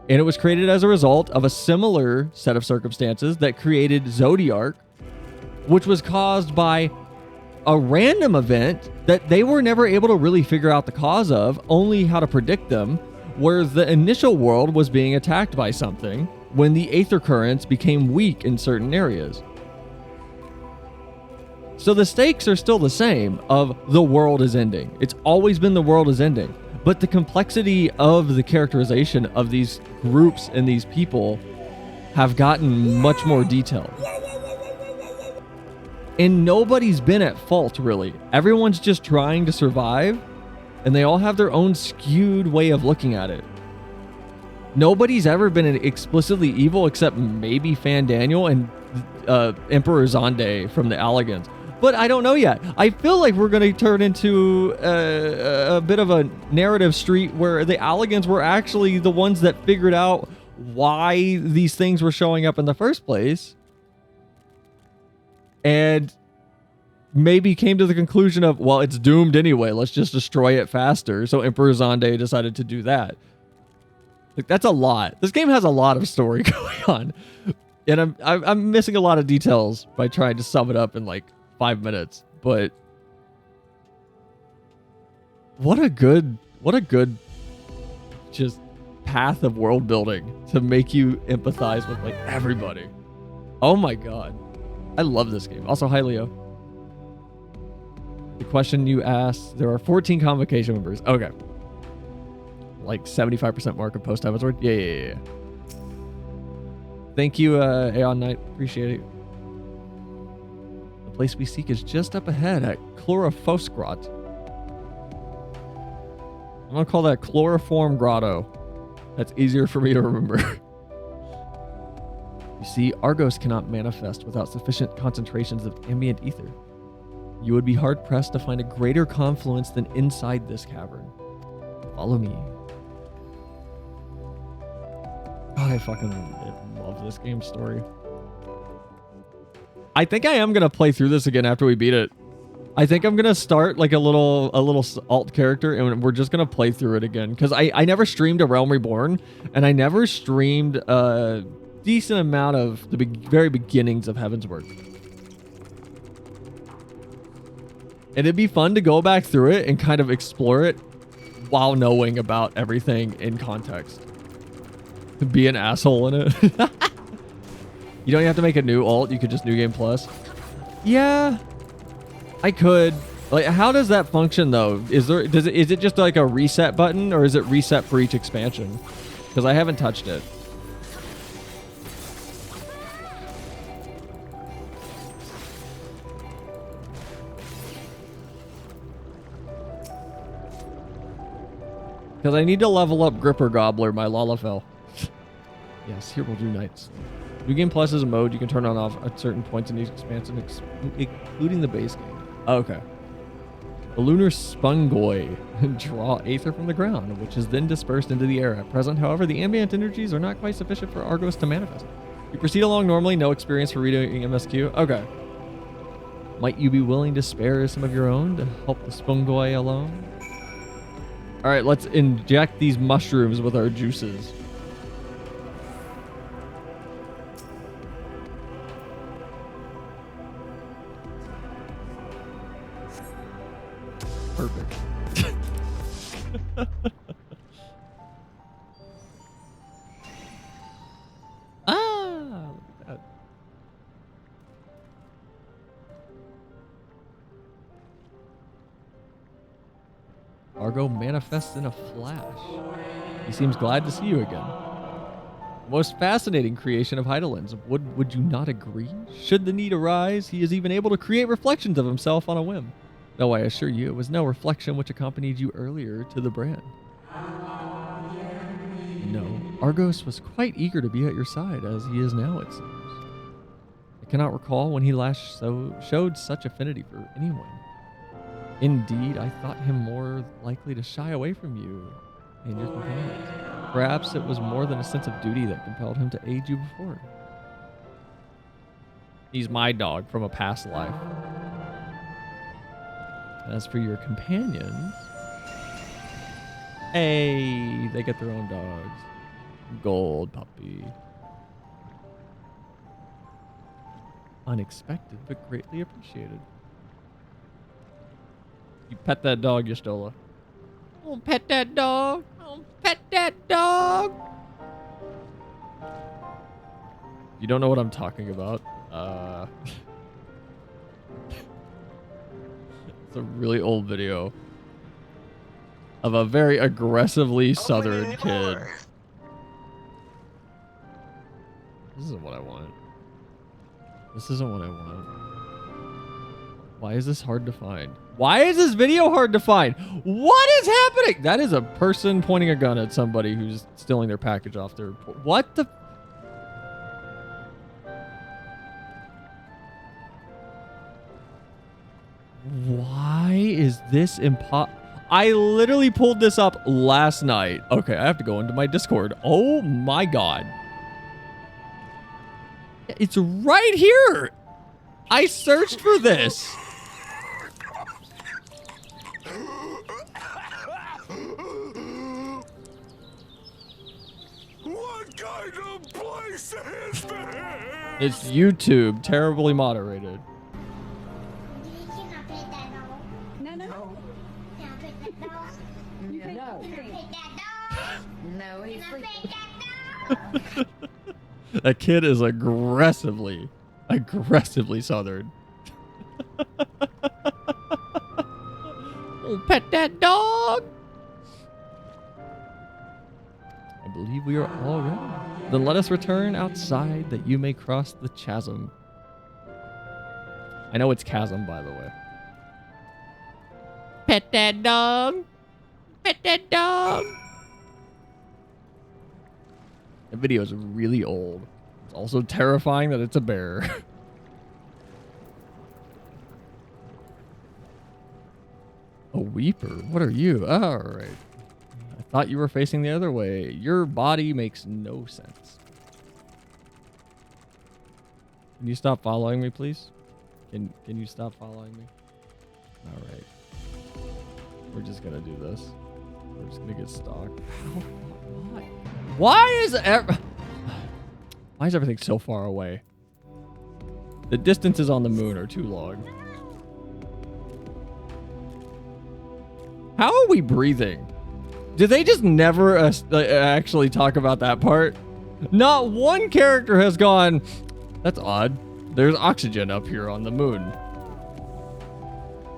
And it was created as a result of a similar set of circumstances that created Zodiark, which was caused by a random event that they were never able to really figure out the cause of, only how to predict them, where the initial world was being attacked by something when the aether currents became weak in certain areas. So the stakes are still the same of the world is ending. It's always been the world is ending. But the complexity of the characterization of these groups and these people have gotten much more detailed. And nobody's been at fault, really. Everyone's just trying to survive, and they all have their own skewed way of looking at it. Nobody's ever been explicitly evil except maybe Fan Daniel and Emperor Zonde from the Alligans. But I don't know yet. I feel like we're going to turn into a bit of a narrative street where the Alligans were actually the ones that figured out why these things were showing up in the first place. And maybe came to the conclusion of, well, it's doomed anyway. Let's just destroy it faster. So Emperor Zonde decided to do that. Like, that's a lot. This game has a lot of story going on. And I'm missing a lot of details by trying to sum it up in like 5 minutes. But what a good just path of world building to make you empathize with like everybody. Oh my god. I love this game. Also, hi Leo. The question you asked, there are 14 convocation members. Okay. Like 75% mark of post time. Yeah. Thank you, Aeon Knight. Appreciate it. The place we seek is just up ahead at Chlorophosgrot. I'm gonna call that Chloroform Grotto. That's easier for me to remember. You see, Argos cannot manifest without sufficient concentrations of ambient ether. You would be hard-pressed to find a greater confluence than inside this cavern. Follow me. God, I fucking love this game's story. I think I am going to play through this again after we beat it. I think I'm going to start like a little alt character and we're just going to play through it again. Because I never streamed A Realm Reborn and I never streamed a decent amount of the very beginnings of Heavensward. And it'd be fun to go back through it and kind of explore it while knowing about everything in context. To be an asshole in it. You don't have to make a new alt, you could just New Game Plus. Yeah, I could. Like, how does that function though? Is it just like a reset button or is it reset for each expansion? Because I haven't touched it. Because I need to level up Gripper Gobbler, my Lalafell. Yes, here we'll do Knights. New Game Plus is a mode you can turn on off at certain points in each expansion, including the base game. Oh, okay. The Lunar Spungoi draw aether from the ground, which is then dispersed into the air. At present, however, the ambient energies are not quite sufficient for Argos to manifest. You proceed along normally, no experience for redoing MSQ. Okay. Might you be willing to spare some of your own to help the Spungoi alone? All right, let's inject these mushrooms with our juices. Perfect. Ah, look at that. Argo manifests in a flash. He seems glad to see you again. Most fascinating creation of Heidelin's. Would you not agree? Should the need arise, he is even able to create reflections of himself on a whim. Though I assure you, it was no reflection which accompanied you earlier to the brand. No, Argos was quite eager to be at your side, as he is now, it seems. I cannot recall when he last showed such affinity for anyone. Indeed, I thought him more likely to shy away from you and your companions. Perhaps it was more than a sense of duty that compelled him to aid you before. He's my dog from a past life. As for your companions, hey, they get their own dogs. Gold puppy. Unexpected, but greatly appreciated. You pet that dog, Yestola. Oh, pet that dog. Oh, pet that dog. You don't know what I'm talking about. It's a really old video of a very aggressively southern kid. This isn't what I want. This isn't what I want. Why is this hard to find? Why is this video hard to find? What is happening? That is a person pointing a gun at somebody who's stealing their package off their... What the... Why is this I literally pulled this up last night. Okay, I have to go into my Discord. Oh my god. It's right here. I searched for this. What kind of place is this? It's YouTube, terribly moderated. That kid is aggressively southern. Oh, pet that dog. I believe we are all ready. Then let us return outside that you may cross the chasm. I know it's chasm, by the way. Pet that dog. Pet that dog. The video is really old. It's also terrifying that it's a bear. A weeper? What are you? All right. I thought you were facing the other way. Your body makes no sense. Can you stop following me, please? Can you stop following me? All right. We're just gonna do this. We're just gonna get stalked. Why is everything so far away? The distances on the moon are too long. How are we breathing? Did they just never actually talk about that part? Not one character has gone, that's odd. There's oxygen up here on the moon.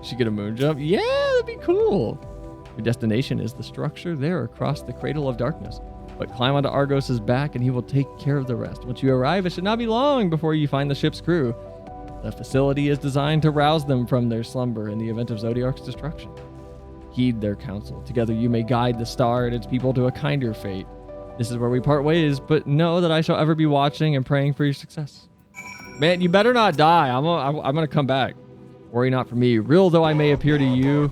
Should get a moon jump? Yeah, that'd be cool. Your destination is the structure there across the cradle of darkness. But climb onto Argos' back and he will take care of the rest. Once you arrive, it should not be long before you find the ship's crew. The facility is designed to rouse them from their slumber in the event of Zodiark's destruction. Heed their counsel. Together you may guide the star and its people to a kinder fate. This is where we part ways, but know that I shall ever be watching and praying for your success. Man, you better not die. I'm gonna come back. Worry not for me. Real though I may appear to you.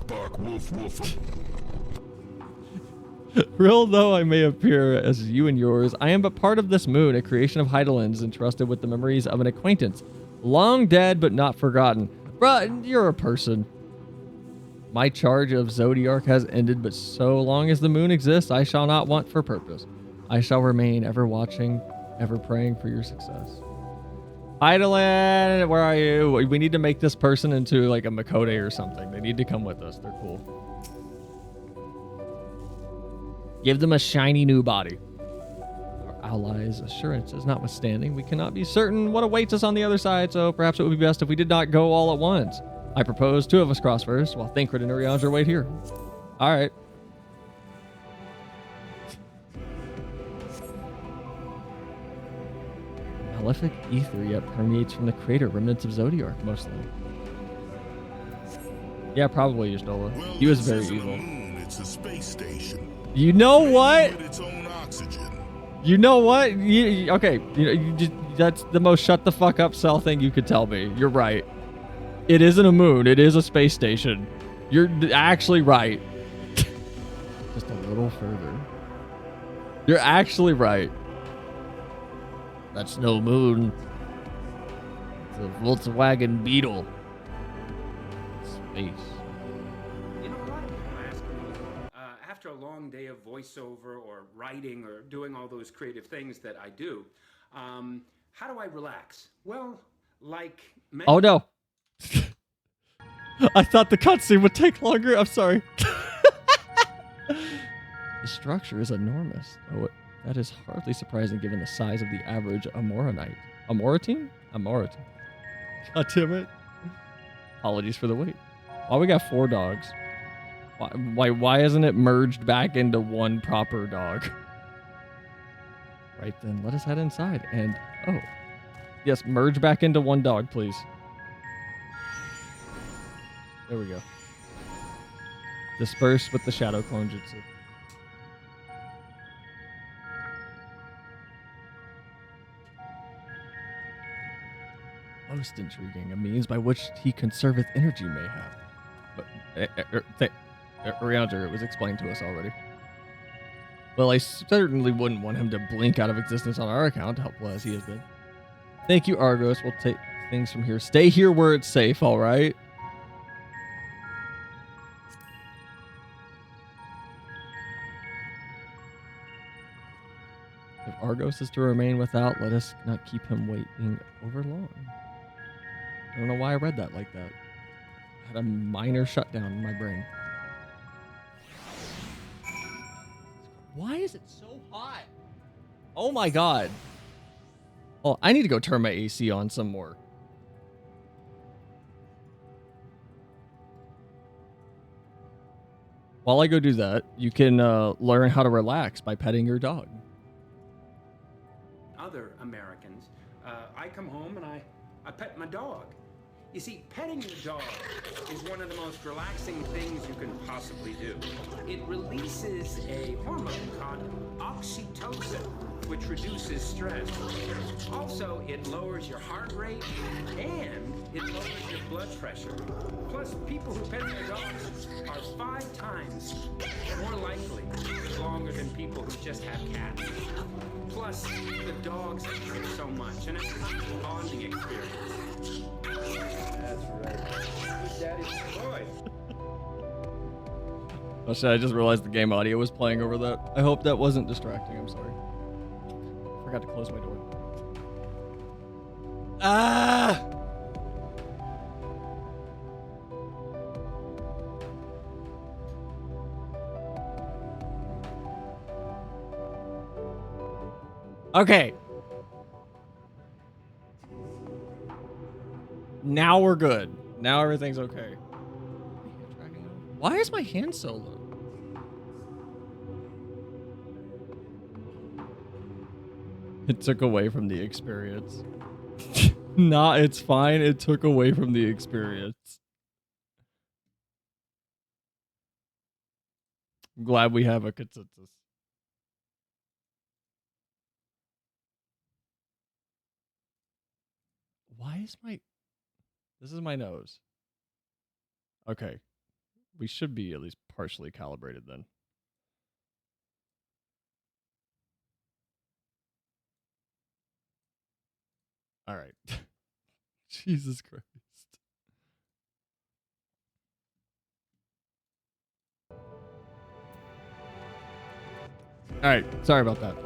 Real though I may appear as you and yours, I am but part of this moon, a creation of Heidelin's, entrusted with the memories of an acquaintance. Long dead, but not forgotten. Bruh, you're a person. My charge of Zodiark has ended, but so long as the moon exists, I shall not want for purpose. I shall remain ever watching, ever praying for your success. Heidelin, where are you? We need to make this person into like a Makode or something. They need to come with us. They're cool. Give them a shiny new body. Our allies' assurances notwithstanding, we cannot be certain what awaits us on the other side, so perhaps it would be best if we did not go all at once. I propose 2 of us cross first, while Thancred and Urianger wait here. All right. Malefic ether yet permeates from the crater, remnants of Zodiark, mostly. Yeah, probably you stole it. Well, He was very evil. It's a space station. You know what? With its own oxygen. You know what? Okay, that's the most shut the fuck up Cell thing you could tell me. You're right. It isn't a moon. It is a space station. You're actually right. Just a little further. You're actually right. That's no moon. It's a Volkswagen Beetle. Space. You know, a lot of people ask me, after a long day of voiceover or writing or doing all those creative things that I do, how do I relax? Well, like... Oh, no. I thought the cutscene would take longer. I'm sorry. The structure is enormous. Oh, that is hardly surprising given the size of the average Amoranite. Amoratine? Amoratine. God damn it. Apologies for the wait. Why we got 4 dogs? Why isn't it merged back into one proper dog? Right then, let us head inside and... Oh. Yes, merge back into one dog, please. There we go. Disperse with the shadow clone jutsu. Most intriguing, a means by which he conserveth energy mayhap. But Rianger, it was explained to us already. Well, I certainly wouldn't want him to blink out of existence on our account, helpful as he has been. Thank you, Argos. We'll take things from here. Stay here where it's safe, all right? If Argos is to remain without, let us not keep him waiting over long. I don't know why I read that like that. I had a minor shutdown in my brain. Why is it so hot? Oh my god. Oh, I need to go turn my AC on some more. While I go do that, you can learn how to relax by petting your dog. Other Americans, I come home and I pet my dog. You see, petting your dog is one of the most relaxing things you can possibly do. It releases a hormone called oxytocin, which reduces stress. Also, it lowers your heart rate and it lowers your blood pressure. Plus, people who pet their dogs are 5 times more likely to live longer than people who just have cats. Plus, the dogs enjoy it so much, and it's a bonding experience. That's right. Good daddy's boy. Oh shit, I just realized the game audio was playing over that. I hope that wasn't distracting. I'm sorry. Forgot to close my door. Ah! Okay. Now we're good. Now everything's okay. Why is my hand so low? It took away from the experience. Nah, it's fine. It took away from the experience. I'm glad we have a consensus. Why is my... This is my nose. Okay. We should be at least partially calibrated then. All right. Jesus Christ. All right. Sorry about that.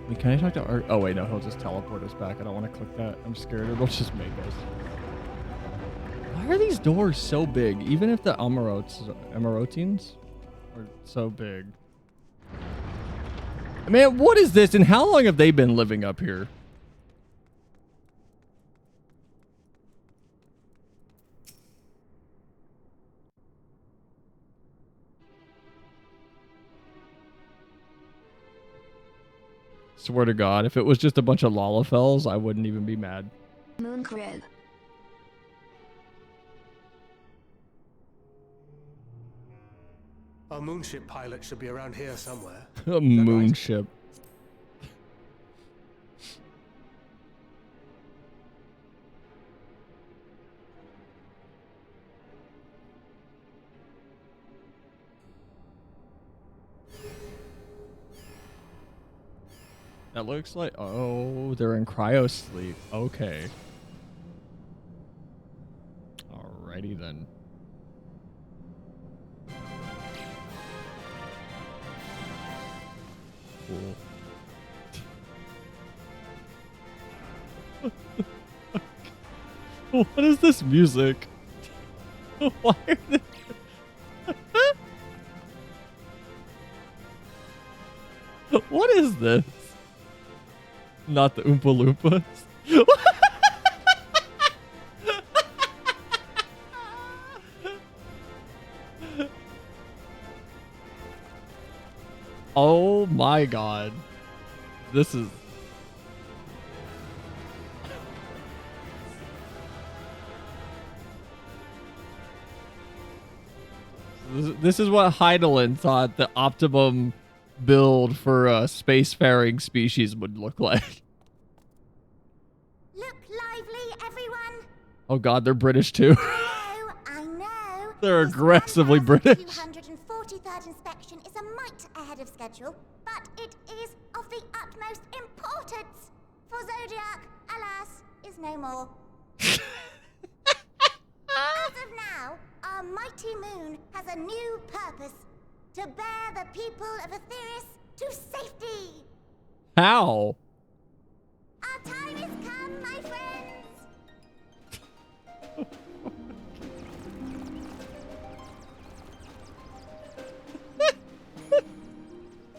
Wait, can I talk to Art? Oh, wait, no. He'll just teleport us back. I don't want to click that. I'm scared it'll just make us. Why are these doors so big? Even if the Amarotines are so big. Man, what is this? And how long have they been living up here? Swear to God, if it was just a bunch of Lalafels, I wouldn't even be mad. Moon Crib. Our moonship pilot should be around here somewhere. A moonship. That looks like... Oh, they're in cryo sleep. Okay. Alrighty then. Cool. What is this music? Why are they... What is this? Not the Oompa Loompas. Oh my God. This is... This is what Heidelin thought the optimum build for a spacefaring species would look like. Look lively, everyone. Oh god, they're British too. I know. They're This aggressively British. 243rd inspection is a mite ahead of schedule, but it is of the utmost importance. For Zodiac, alas, is no more. As of now, our mighty moon has a new purpose. To bear the people of Etheris to safety. How? Our time has come, my friends.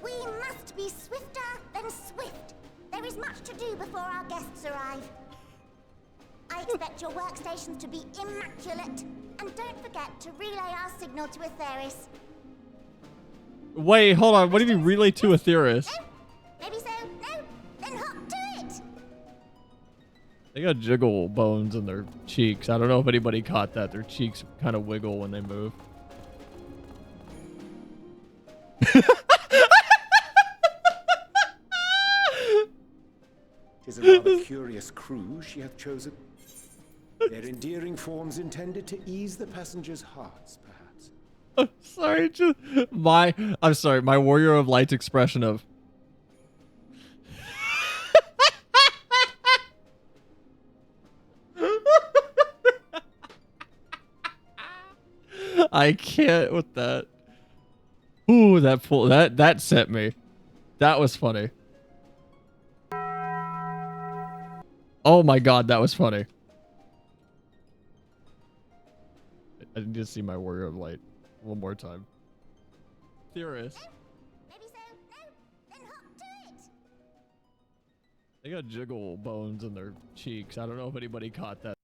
We must be swifter than swift. There is much to do before our guests arrive. I expect your workstations to be immaculate. And don't forget to relay our signal to Etheris. Wait, hold on. What do you mean relay to Etheris? No? Maybe so? No? Then hop to it! They got jiggle bones in their cheeks. I don't know if anybody caught that. Their cheeks kind of wiggle when they move. Tis a rather curious crew she hath chosen. Their endearing forms intended to ease the passengers' hearts, perhaps. I'm sorry, I'm sorry, my Warrior of Light's expression of I can't with that. Ooh, that sent me. That was funny. Oh my god, that was funny. I need to see my Warrior of Light one more time. Theorist. No? Maybe so? No? Then hop to it! They got jiggle bones in their cheeks. I don't know if anybody caught that.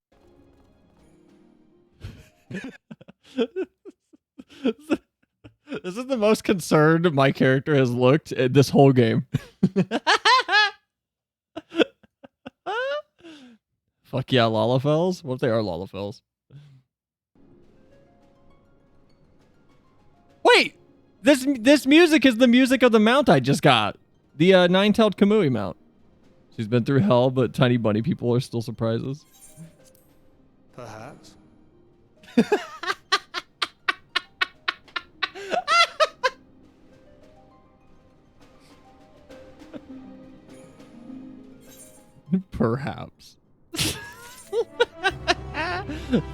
This is the most concerned my character has looked in this whole game. Fuck yeah, Lalafels? What if they are Lalafels? Wait! This music is the music of the mount I just got. The nine-tailed Kamui mount. She's been through hell, but tiny bunny people are still surprises. Perhaps. Perhaps.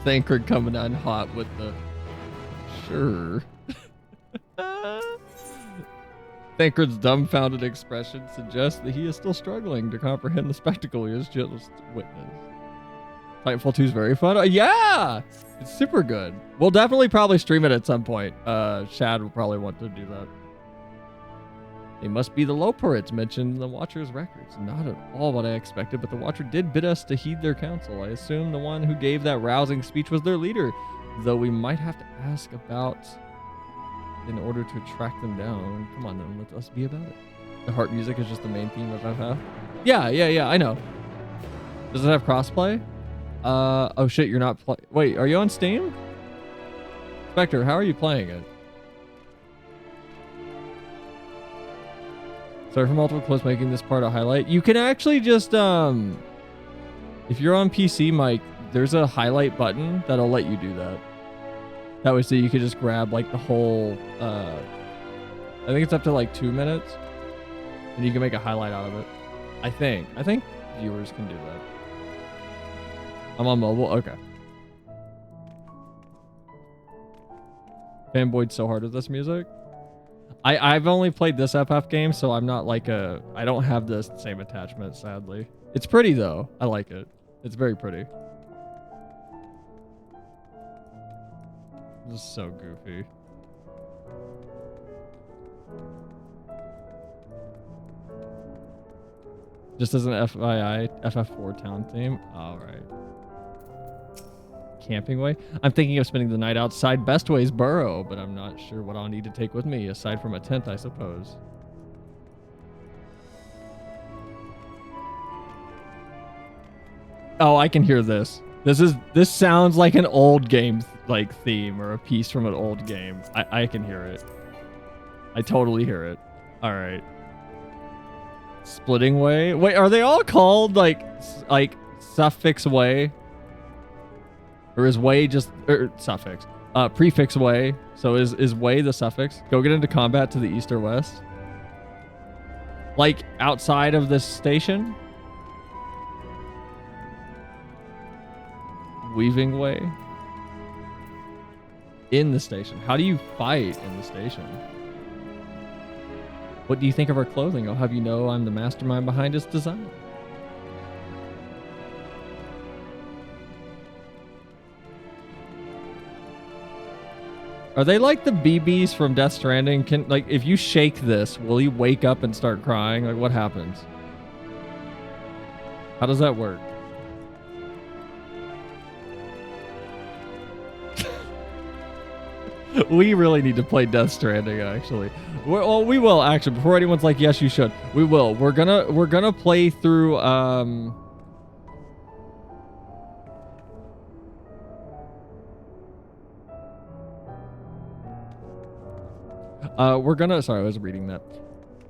Thancred coming on hot with the sure. Thancred's dumbfounded expression suggests that he is still struggling to comprehend the spectacle he has just witnessed. Titanfall 2 is very fun. Yeah! It's super good. We'll definitely probably stream it at some point. Shad will probably want to do that. They must be the Loperids mentioned in the Watcher's records. Not at all what I expected, but the Watcher did bid us to heed their counsel. I assume the one who gave that rousing speech was their leader, though we might have to ask about in order to track them down. Come on then, let us be about it. The harp music is just the main theme of FF. Yeah, I know. Does it have crossplay? Oh shit, you're not wait, are you on Steam? Spectre, how are you playing it? Sorry for multiple clips making this part a highlight. You can actually just, if you're on PC, Mike, there's a highlight button that'll let you do that. That way, so you could just grab like the whole, I think it's up to like 2 minutes, and you can make a highlight out of it. I think viewers can do that. I'm on mobile, okay. Fanboyed so hard with this music. I've only played this FF game, so I'm not like I don't have the same attachment, sadly. It's pretty though. I like it. It's very pretty. This is so goofy. Just as an FYI, FF4 town theme. All right. Camping way. I'm thinking of spending the night outside Bestway's burrow, but I'm not sure what I'll need to take with me, aside from a tent, I suppose. Oh, I can hear this. This sounds like an old game, like theme or a piece from an old game. I can hear it. I totally hear it. All right. Splitting way. Wait, are they all called like suffix way? Or is way just suffix? Prefix way. So is way the suffix? Go get into combat to the east or west. Like outside of this station? Weaving way. In the station. How do you fight in the station? What do you think of our clothing? I'll have you know I'm the mastermind behind its design. Are they like the BBs from Death Stranding? Can, like, if you shake this, will you wake up and start crying? Like, what happens? How does that work? We really need to play Death Stranding, actually. Well, we will, actually. Before anyone's like, yes, you should. We will. We're gonna play through, sorry, I was reading that.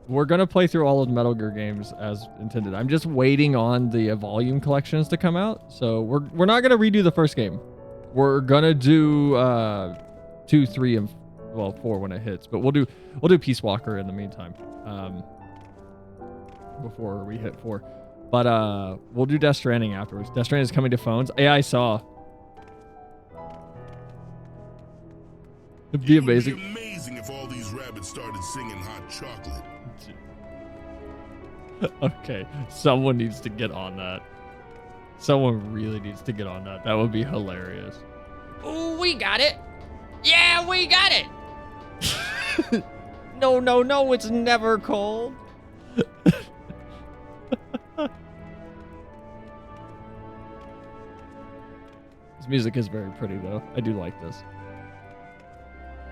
We're gonna play through all of the Metal Gear games as intended. I'm just waiting on the volume collections to come out. So we're not gonna redo the first game. We're gonna do 2, 3, and 4 when it hits. But we'll do Peace Walker in the meantime. Before we hit 4. But we'll do Death Stranding afterwards. Death Stranding is coming to phones. Yeah, I saw. It'd be amazing. It'd be amazing if all these rabbits started singing Hot Chocolate. Okay, someone needs to get on that. Someone really needs to get on that. That would be hilarious. Ooh, we got it. Yeah, we got it. No, it's never cold. This music is very pretty, though. I do like this.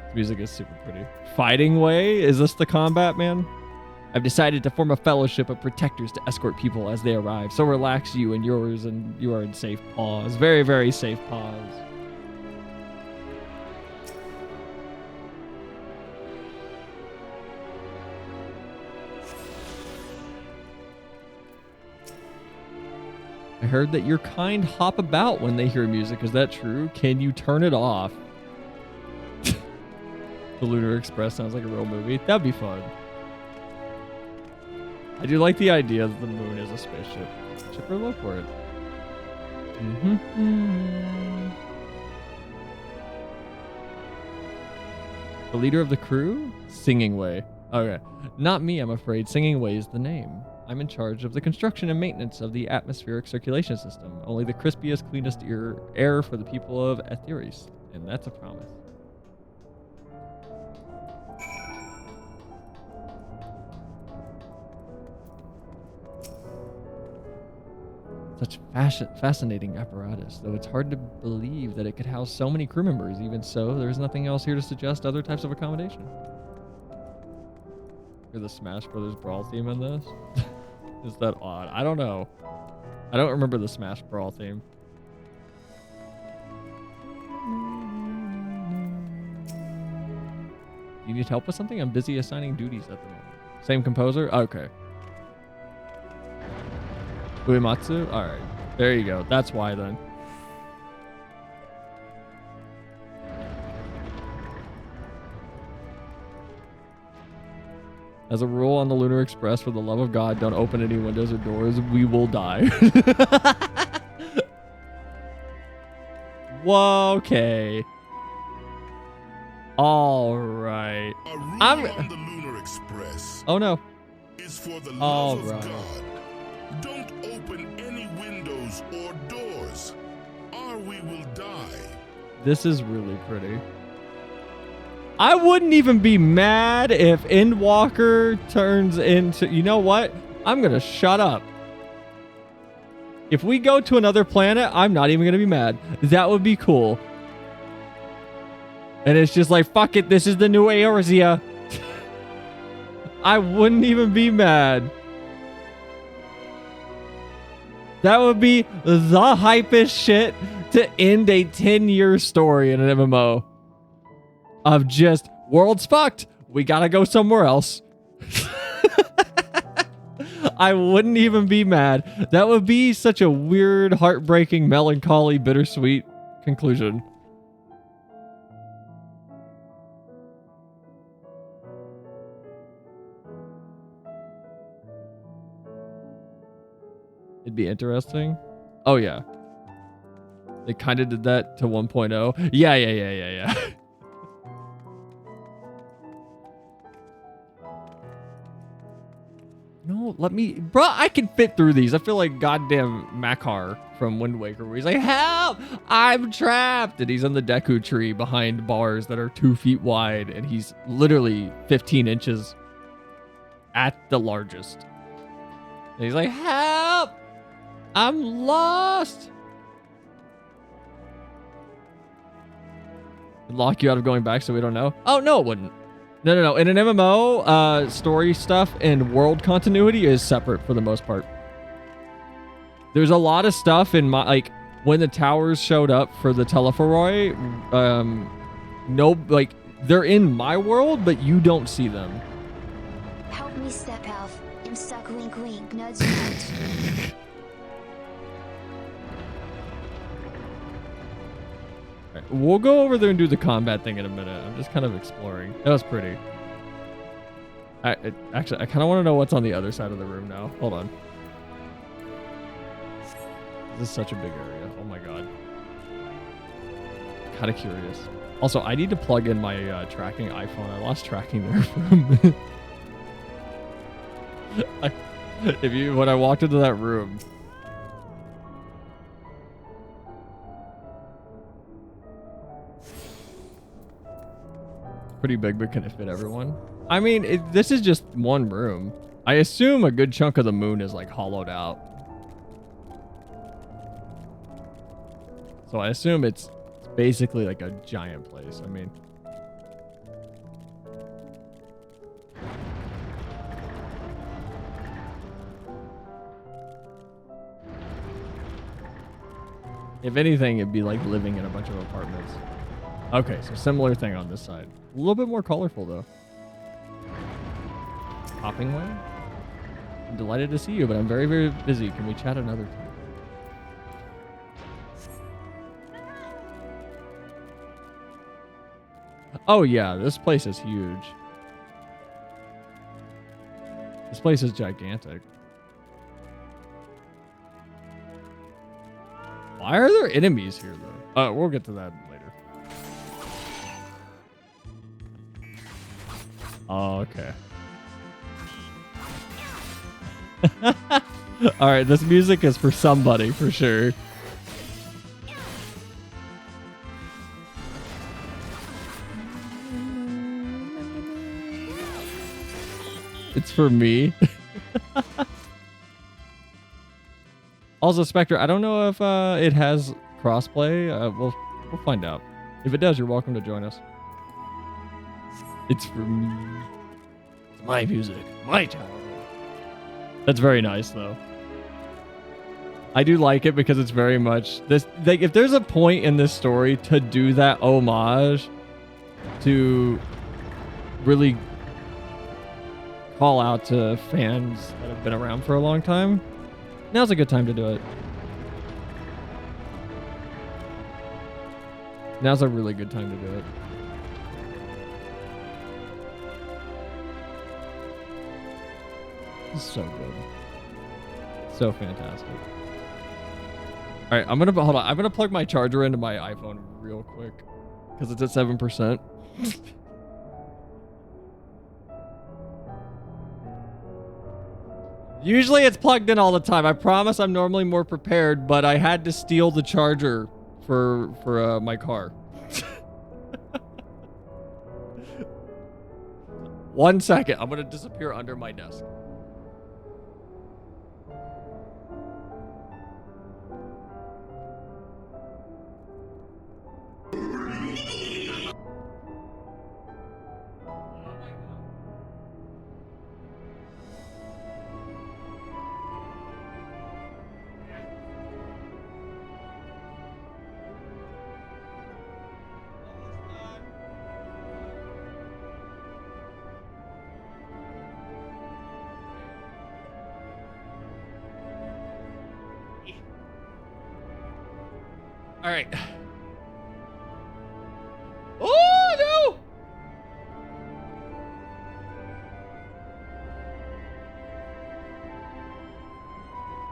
This music is super pretty. Fighting way? Is this the combat, man? I've decided to form a fellowship of protectors to escort people as they arrive. So relax you and yours, and you are in safe paws. Very, very safe paws. I heard that your kind hop about when they hear music. Is that true? Can you turn it off? The Lunar Express sounds like a real movie. That'd be fun. I do like the idea that the moon is a spaceship. Ship or look for it. The leader of the crew? Singing Way. Okay. Not me, I'm afraid. Singing Way is the name. I'm in charge of the construction and maintenance of the atmospheric circulation system. Only the crispiest, cleanest air for the people of Etheris. And that's a promise. Such fascinating apparatus, though it's hard to believe that it could house so many crew members. Even so, there's nothing else here to suggest other types of accommodation. Hear the Smash Brothers Brawl theme in this? Is that odd? I don't know. I don't remember the Smash Brawl theme. You need help with something? I'm busy assigning duties at the moment. Same composer? Okay. Uematsu? Alright. There you go. That's why then. As a rule on the Lunar Express, for the love of God, don't open any windows or doors. We will die. Whoa, okay. All right. A rule on the Lunar Express. Oh no. Is for the love right. of God. Don't open any windows or doors, or we will die. This is really pretty. I wouldn't even be mad if Endwalker turns into... You know what? I'm going to shut up. If we go to another planet, I'm not even going to be mad. That would be cool. And it's just like, fuck it, this is the new Eorzea. I wouldn't even be mad. That would be the hypest shit to end a 10-year story in an MMO. Of just, world's fucked. We gotta go somewhere else. I wouldn't even be mad. That would be such a weird, heartbreaking, melancholy, bittersweet conclusion. It'd be interesting. Oh, yeah. They kind of did that to 1.0. Yeah. No, let me... Bro, I can fit through these. I feel like goddamn Makar from Wind Waker, where he's like, help! I'm trapped! And he's on the Deku tree behind bars that are 2 feet wide, and he's literally 15 inches at the largest. And he's like, help! I'm lost! It'd lock you out of going back so we don't know? Oh, no, it wouldn't. No. In an MMO, story stuff and world continuity is separate for the most part. There's a lot of stuff in my, like, when the towers showed up for the Telephoroi, they're in my world, but you don't see them. Help me, Step Elf. I'm stuck, wink wink, nudge nudge. We'll go over there and do the combat thing in a minute. I'm just kind of exploring. That was pretty. Actually, I kind of want to know what's on the other side of the room now. Hold on. This is such a big area. Oh my god. Kind of curious. Also, I need to plug in my tracking iPhone. I lost tracking there for a minute. When I walked into that room. Pretty big, but can it fit everyone? I mean, this is just one room. I assume a good chunk of the moon is like hollowed out. So I assume it's basically like a giant place. I mean, if anything, it'd be like living in a bunch of apartments. Okay, so similar thing on this side. A little bit more colorful, though. Hopping way? I'm delighted to see you, but I'm very, very busy. Can we chat another time? Oh, yeah. This place is huge. This place is gigantic. Why are there enemies here, though? We'll get to that later. Oh, okay. All right, this music is for somebody, for sure. It's for me. Also, Spectre, I don't know if it has crossplay. We'll find out. If it does, you're welcome to join us. It's for me. It's my music, my childhood. That's very nice, though. I do like it because it's very much this. Like, if there's a point in this story to do that homage, to really call out to fans that have been around for a long time, now's a good time to do it. Now's a really good time to do it. This is so good. So fantastic. All right, hold on. I'm gonna plug my charger into my iPhone real quick because it's at 7%. Usually it's plugged in all the time. I promise I'm normally more prepared, but I had to steal the charger for my car. 1 second. I'm gonna disappear under my desk. All right. Oh, no!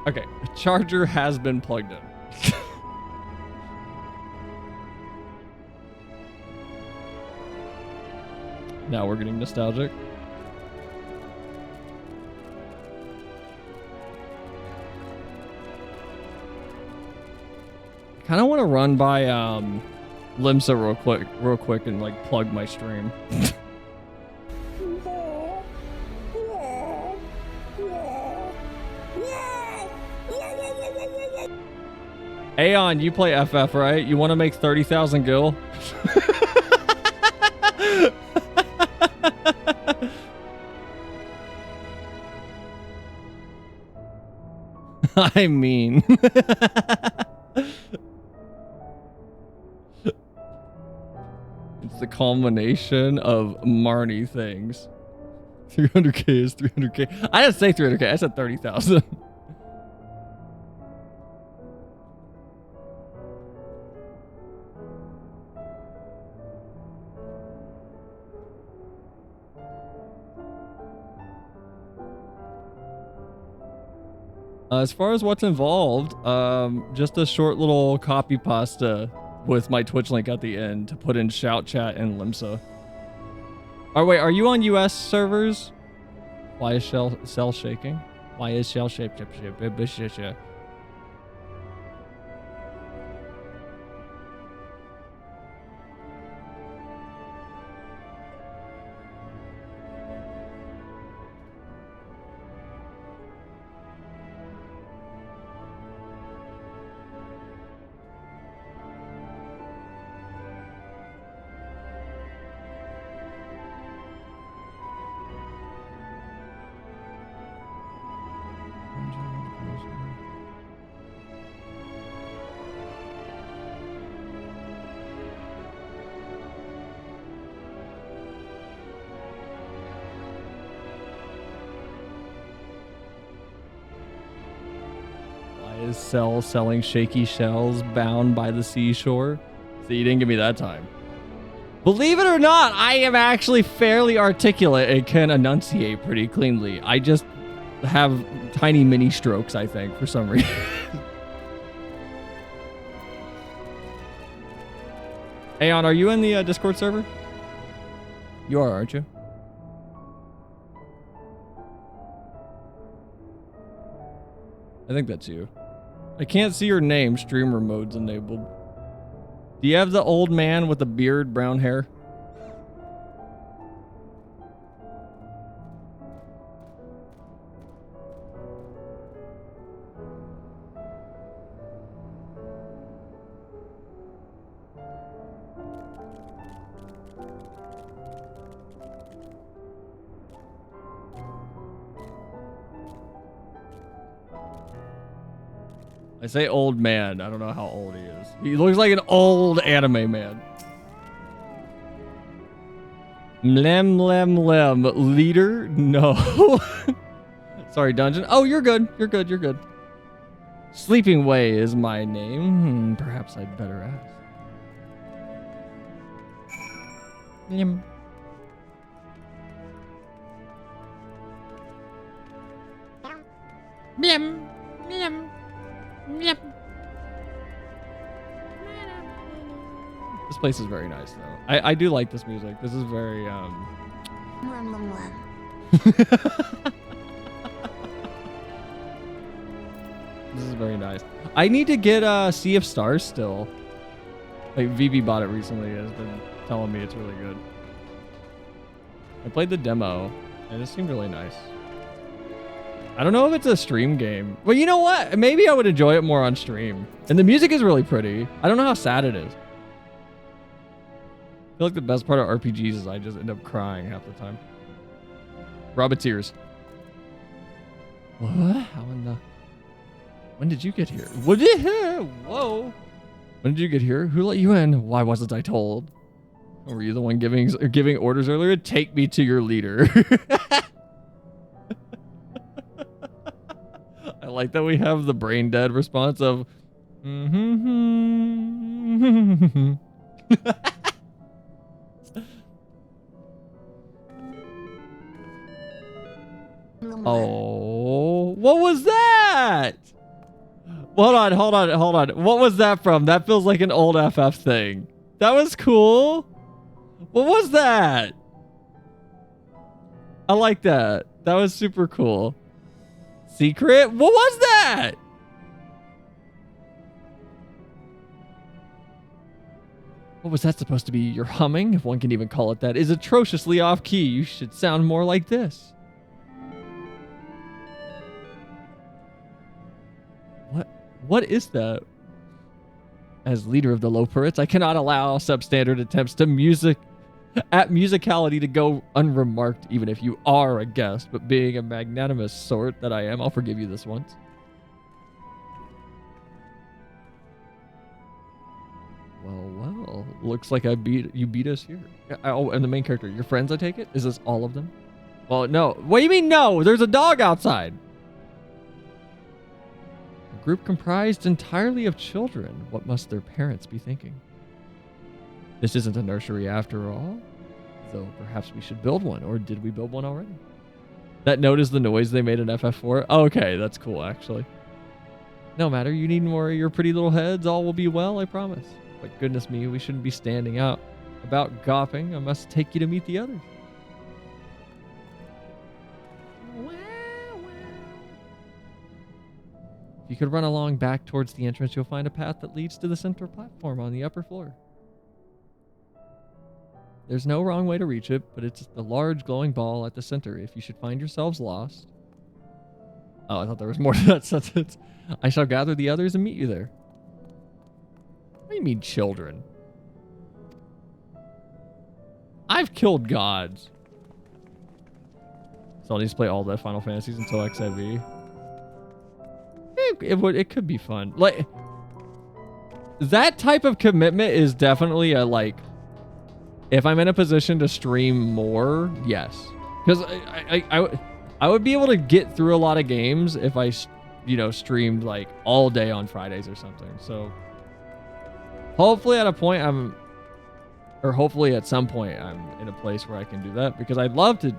Okay, the charger has been plugged in. Now we're getting nostalgic. I kind of want to run by Limsa real quick and like plug my stream. Aeon, you play FF, right? You want to make 30,000 gil? I mean... It's the culmination of Marnie things. 300k is 300k. I didn't say 300k, I said 30,000. As far as what's involved, just a short little copy pasta with my Twitch link at the end to put in Shout Chat and Limsa. Oh wait, are you on US servers? Why is Cell shaking? Why is Shell shape? Is Cell selling shaky shells bound by the seashore? See, you didn't give me that time. Believe it or not, I am actually fairly articulate and can enunciate pretty cleanly. I just have tiny mini strokes, I think, for some reason. Aeon, are you in the Discord server? You are, aren't you? I think that's you. I can't see your name. Streamer mode's enabled. Do you have the old man with the beard, brown hair? I say old man. I don't know how old he is. He looks like an old anime man. Mlem. Leader? No. Sorry, dungeon. Oh, you're good. You're good. You're good. Sleeping Way is my name. Perhaps I'd better ask. Mlem. Mlem. Mlem. Yep. This place is very nice, though. I do like this music. This is very This is very nice. I need to get Sea of Stars still. Like VB bought it recently. Has been telling me it's really good. I played the demo and it seemed really nice. I don't know if it's a stream game. Well, you know what? Maybe I would enjoy it more on stream. And the music is really pretty. I don't know how sad it is. I feel like the best part of RPGs is I just end up crying half the time. Robbeteers. What? How in the... When did you get here? What? Whoa. When did you get here? Who let you in? Why wasn't I told? Were you the one giving orders earlier? Take me to your leader. I like that we have the brain dead response of, Oh, what was that? Hold on. What was that from? That feels like an old FF thing. That was cool. What was that? I like that. That was super cool. Secret? What was that? What was that supposed to be? Your humming, if one can even call it that, is atrociously off key. You should sound more like this. What is that? As leader of the low turrets, I cannot allow substandard attempts to musicality to go unremarked, even if you are a guest. But being a magnanimous sort that I am, I'll forgive you this once. Well. Looks like you beat us here. Oh, and the main character, your friends, I take it? Is this all of them? Well, no. What do you mean no? There's a dog outside. A group comprised entirely of children. What must their parents be thinking? This isn't a nursery after all. Though perhaps we should build one. Or did we build one already? That note is the noise they made in FF4. Oh, okay, that's cool, actually. No matter, you needn't worry your pretty little heads. All will be well, I promise. But goodness me, we shouldn't be standing out about gawping. I must take you to meet the others. If you could run along back towards the entrance, you'll find a path that leads to the center platform on the upper floor. There's no wrong way to reach it, but it's the large glowing ball at the center. If you should find yourselves lost... Oh, I thought there was more to that sentence. I shall gather the others and meet you there. What do you mean, children? I've killed gods. So I'll need to play all the Final Fantasies until ffxiv. It could be fun. Like, that type of commitment is definitely a, like, if I'm in a position to stream more, yes. Because I would be able to get through a lot of games if I, streamed, like, all day on Fridays or something. So... hopefully at some point I'm in a place where I can do that, because I'd love to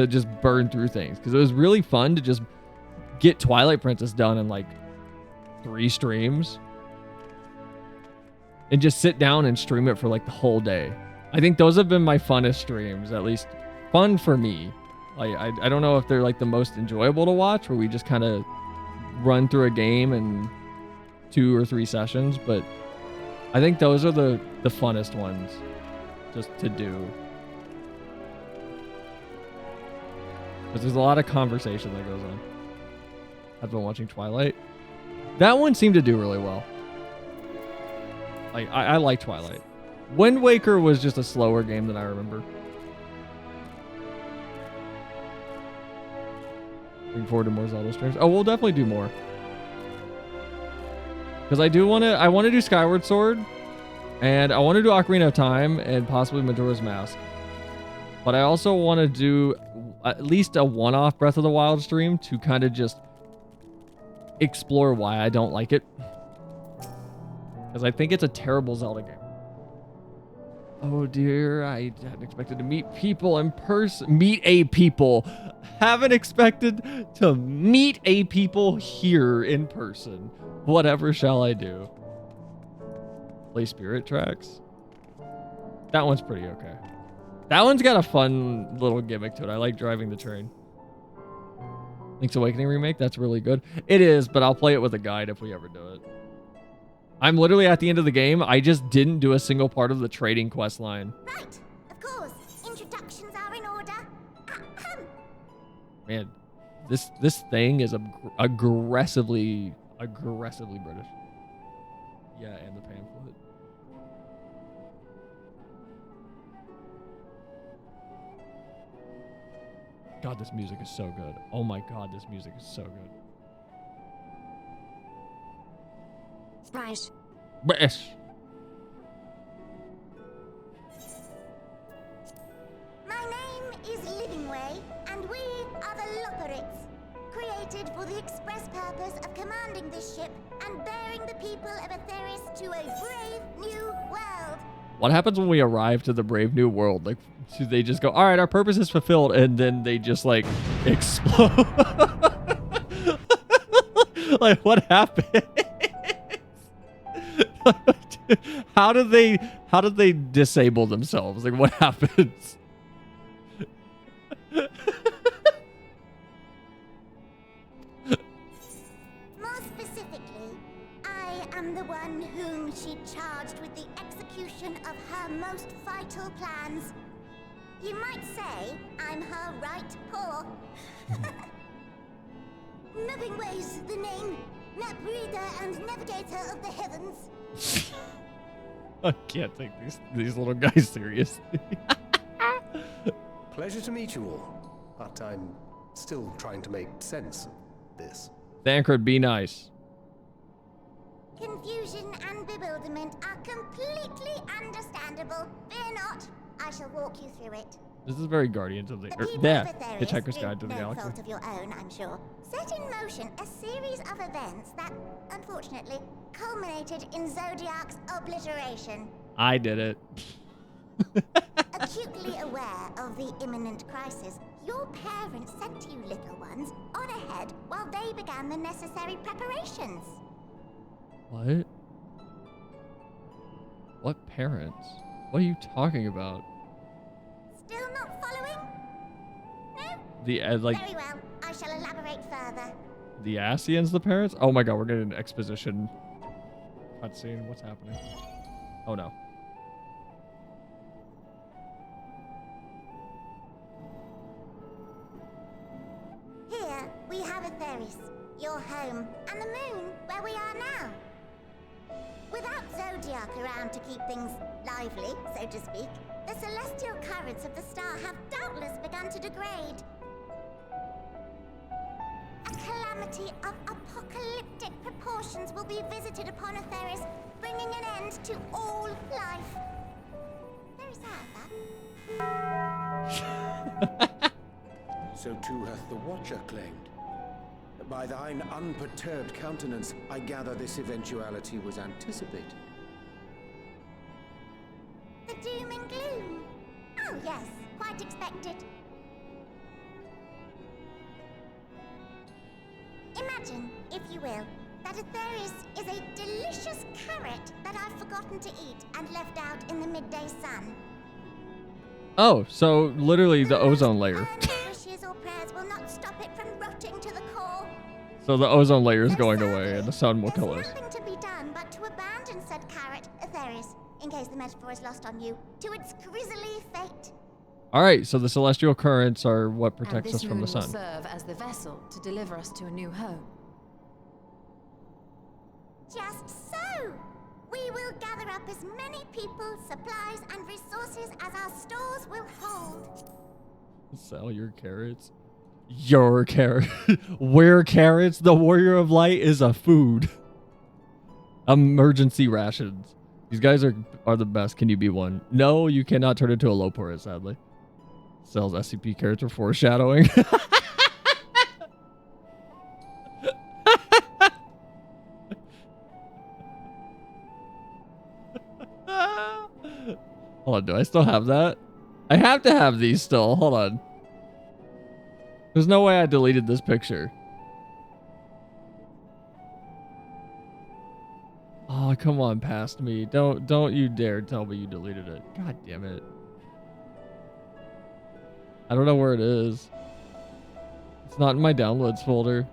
just burn through things, because it was really fun to just get Twilight Princess done in like 3 streams and just sit down and stream it for like the whole day. I think those have been my funnest streams, at least fun for me. Like, I don't know if they're like the most enjoyable to watch, where we just kind of run through a game in 2 or 3 sessions, but I think those are the funnest ones just to do. Because there's a lot of conversation that goes on. I've been watching Twilight. That one seemed to do really well. Like, I like Twilight. Wind Waker was just a slower game than I remember. Looking forward to more Zelda streams. Oh, we'll definitely do more. Because I want to do Skyward Sword, and I want to do Ocarina of Time, and possibly Majora's Mask. But I also want to do at least a one-off Breath of the Wild stream to kind of just explore why I don't like it. Because I think it's a terrible Zelda game. Oh dear, I hadn't expected to meet people in person. Meet a people. Haven't expected to meet a people here in person. Whatever shall I do? Play Spirit Tracks? That one's pretty okay. That one's got a fun little gimmick to it. I like driving the train. Link's Awakening remake? That's really good. It is, but I'll play it with a guide if we ever do it. I'm literally at the end of the game. I just didn't do a single part of the trading quest line. Right, of course. Introductions are in order. Man, this thing is aggressively British. Yeah, and the pamphlet. God, this music is so good. Oh my God, this music is so good. Right. British. My name is Livingway, and we are the Lotharids. created for the express purpose of commanding this ship and bearing the people of Etheris to a brave new world. What happens when we arrive to the brave new world? Like, do they just go, all right, our purpose is fulfilled, and then they just like explode? Like, what happened? How do they disable themselves? Like, what happens? More specifically, I am the one whom she charged with the execution of her most vital plans. You might say I'm her right paw. Nothing weighs the name, map reader and navigator of the heavens. I can't take these little guys seriously. Pleasure to meet you all, but I'm still trying to make sense of this. Thancred, be nice. Confusion and bewilderment are completely understandable. Fear not, I shall walk you through it. This is very Guardians of the people Earth. of Yeah, Etheris, Hitchhiker's through Guide to the no Galaxy. fault of your own, I'm sure, set in motion a series of events that, unfortunately, culminated in Zodiac's obliteration. I did it. Acutely aware of the imminent crisis, your parents sent you little ones on ahead while they began the necessary preparations. What? What parents? What are you talking about? Still not following? No? The like Very well, I shall elaborate further. the Asians, the parents? Oh my god, we're getting an exposition cutscene. What's happening? Oh no. Here we have Etheris, your home, and the moon, where we are now. Without Zodiac around to keep things lively, so to speak, the celestial currents of the star have doubtless begun to degrade. A calamity of apocalyptic proportions will be visited upon Etheris, bringing an end to all life. Very sad, that. So too hath the Watcher claimed. By thine unperturbed countenance, I gather this eventuality was anticipated. The doom and gloom. Oh yes, quite expected. Imagine, if you will, that Etheris is a delicious carrot that I've forgotten to eat and left out in the midday sun. Oh, so literally the ozone layer. Wishes or prayers will not stop it from rotting to the core. So the ozone layer is going away and the sun will kill us. There's nothing to be done but to abandon said carrot, Etheris, in case the metaphor is lost on you, to its grisly fate. Alright, so the celestial currents are what And protects this us from the moon will sun. serve as the vessel to deliver us to a new home. Just so! We will gather up as many people, supplies, and resources as our stores will hold. Sell your carrots. Your carrot. Where carrots? The Warrior of Light is a food. Emergency rations. These guys are the best. Can you be one? No, you cannot turn into a low porridge, sadly. Sells SCP carrots for foreshadowing. Hold on, do I still have that? I have to have these still. Hold on. There's no way I deleted this picture. Oh, come on, past me. Don't you dare tell me you deleted it. God damn it. I don't know where it is. It's not in my downloads folder.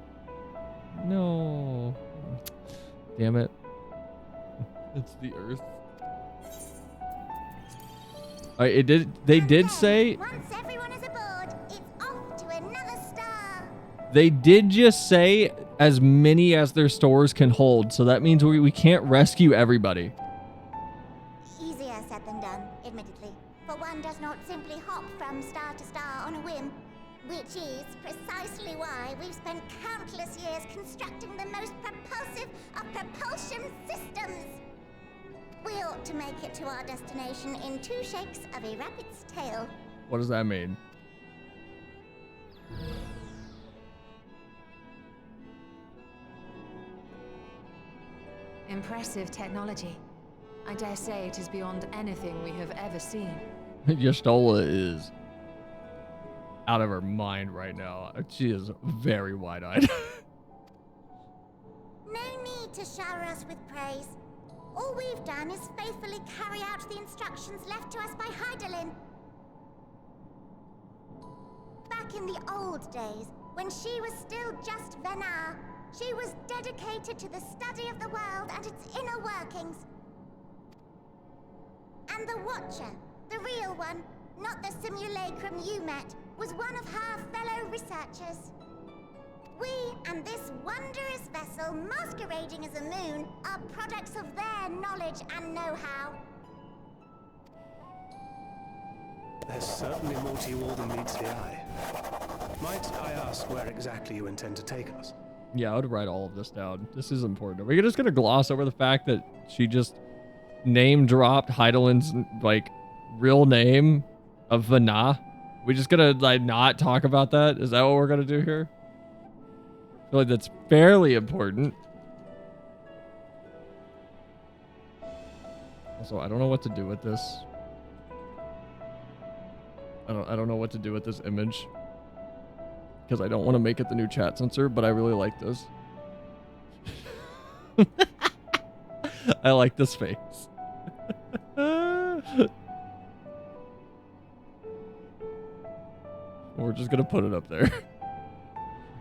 No. Damn it. It's the Earth. Alright, they did say... Once everyone is aboard, it's off to another star. They did just say as many as their stores can hold, so that means we can't rescue everybody. Easier said than done, admittedly. For one does not simply hop from star to star on a whim. Which is precisely why we've spent countless years constructing the most propulsive of propulsion systems. We ought to make it to our destination in 2 shakes of a rabbit's tail. What does that mean? Impressive technology. I dare say it is beyond anything we have ever seen. Yastola is out of her mind right now. She is very wide-eyed. No need to shower us with praise. All we've done is faithfully carry out the instructions left to us by Hydaelyn. Back in the old days, when she was still just Venar, she was dedicated to the study of the world and its inner workings. And the Watcher, the real one, not the simulacrum you met, was one of her fellow researchers. We and this wondrous vessel masquerading as a moon are products of their knowledge and know-how. There's certainly more to you all than meets the eye. Might I ask where exactly you intend to take us? Yeah, I would write all of this down. This is important. Are we just gonna gloss over the fact that she just name-dropped Hydaelyn's, like, real name of Venar? We just gonna, like, not talk about that? Is that what we're gonna do here? I feel like that's fairly important. Also, I don't know what to do with this. I don't know what to do with this image. Because I don't want to make it the new chat censor, but I really like this. I like this face. We're just gonna put it up there.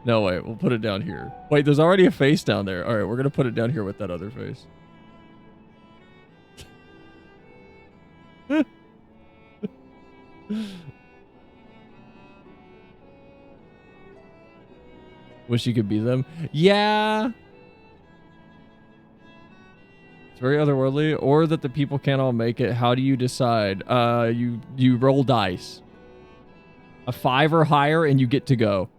No, wait, we'll put it down here. Wait, there's already a face down there. All right, we're gonna put it down here with that other face. Wish you could be them. Yeah. It's very otherworldly. Or that the people can't all make it. How do you decide? You roll dice. A 5 or higher and you get to go.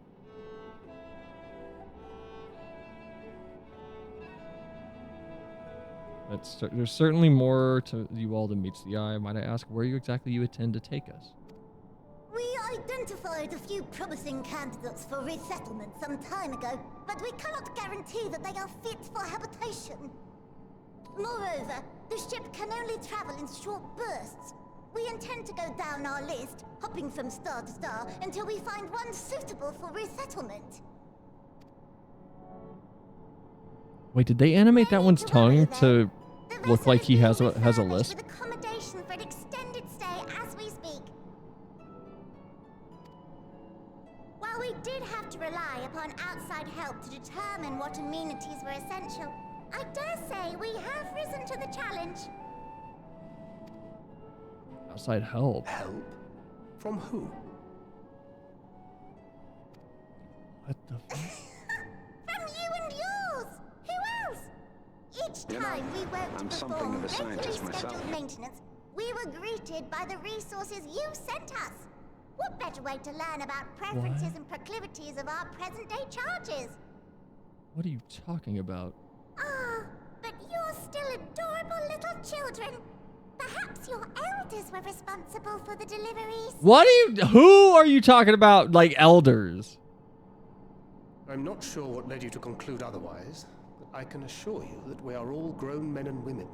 There's certainly more to you all than meets the eye. Might I ask where exactly you intend to take us? We identified a few promising candidates for resettlement some time ago, but we cannot guarantee that they are fit for habitation. Moreover, the ship can only travel in short bursts. We intend to go down our list, hopping from star to star, until we find one suitable for resettlement. Wait, did they animate that one's tongue to look like he has a lisp? With accommodation for an extended stay as we speak. While we did have to rely upon outside help to determine what amenities were essential, I dare say we have risen to the challenge. Outside help? Help? From who? What the fuck? From you and yours! Who else? Each time we went to perform regularly scheduled maintenance, we were greeted by the resources you sent us. What better way to learn about preferences and proclivities of our present-day charges? What are you talking about? Ah, but you're still adorable little children. Perhaps your elders were responsible for the deliveries. Who are you talking about, like elders? I'm not sure what led you to conclude otherwise, but I can assure you that we are all grown men and women.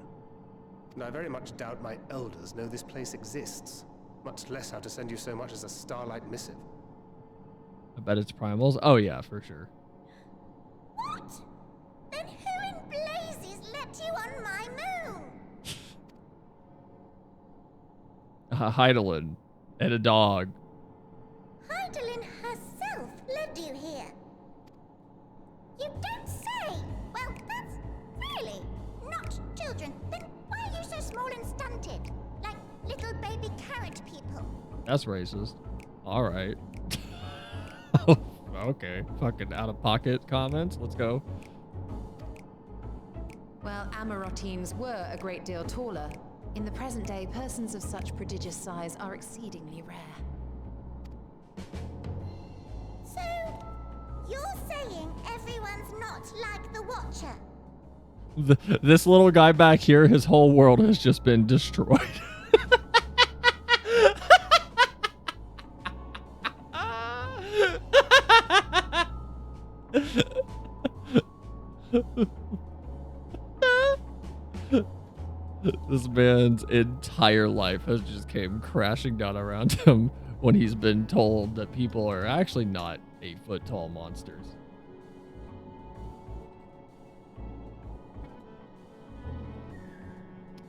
And I very much doubt my elders know this place exists, much less how to send you so much as a starlight missive. I bet it's primals. Oh yeah, for sure. What? Then who in blazes let you on my moon? Hydaelyn and a dog. Hydaelyn herself led you here. You don't say. Well, that's really not children. Then why are you so small and stunted? Like little baby carrot people. That's racist. All right. Okay. Fucking out of pocket comments. Let's go. Well, Amarotines were a great deal taller. In the present day, persons of such prodigious size are exceedingly rare. So, you're saying everyone's not like the Watcher? This little guy back here, his whole world has just been destroyed. This man's entire life has just came crashing down around him when he's been told that people are actually not 8-foot-tall monsters.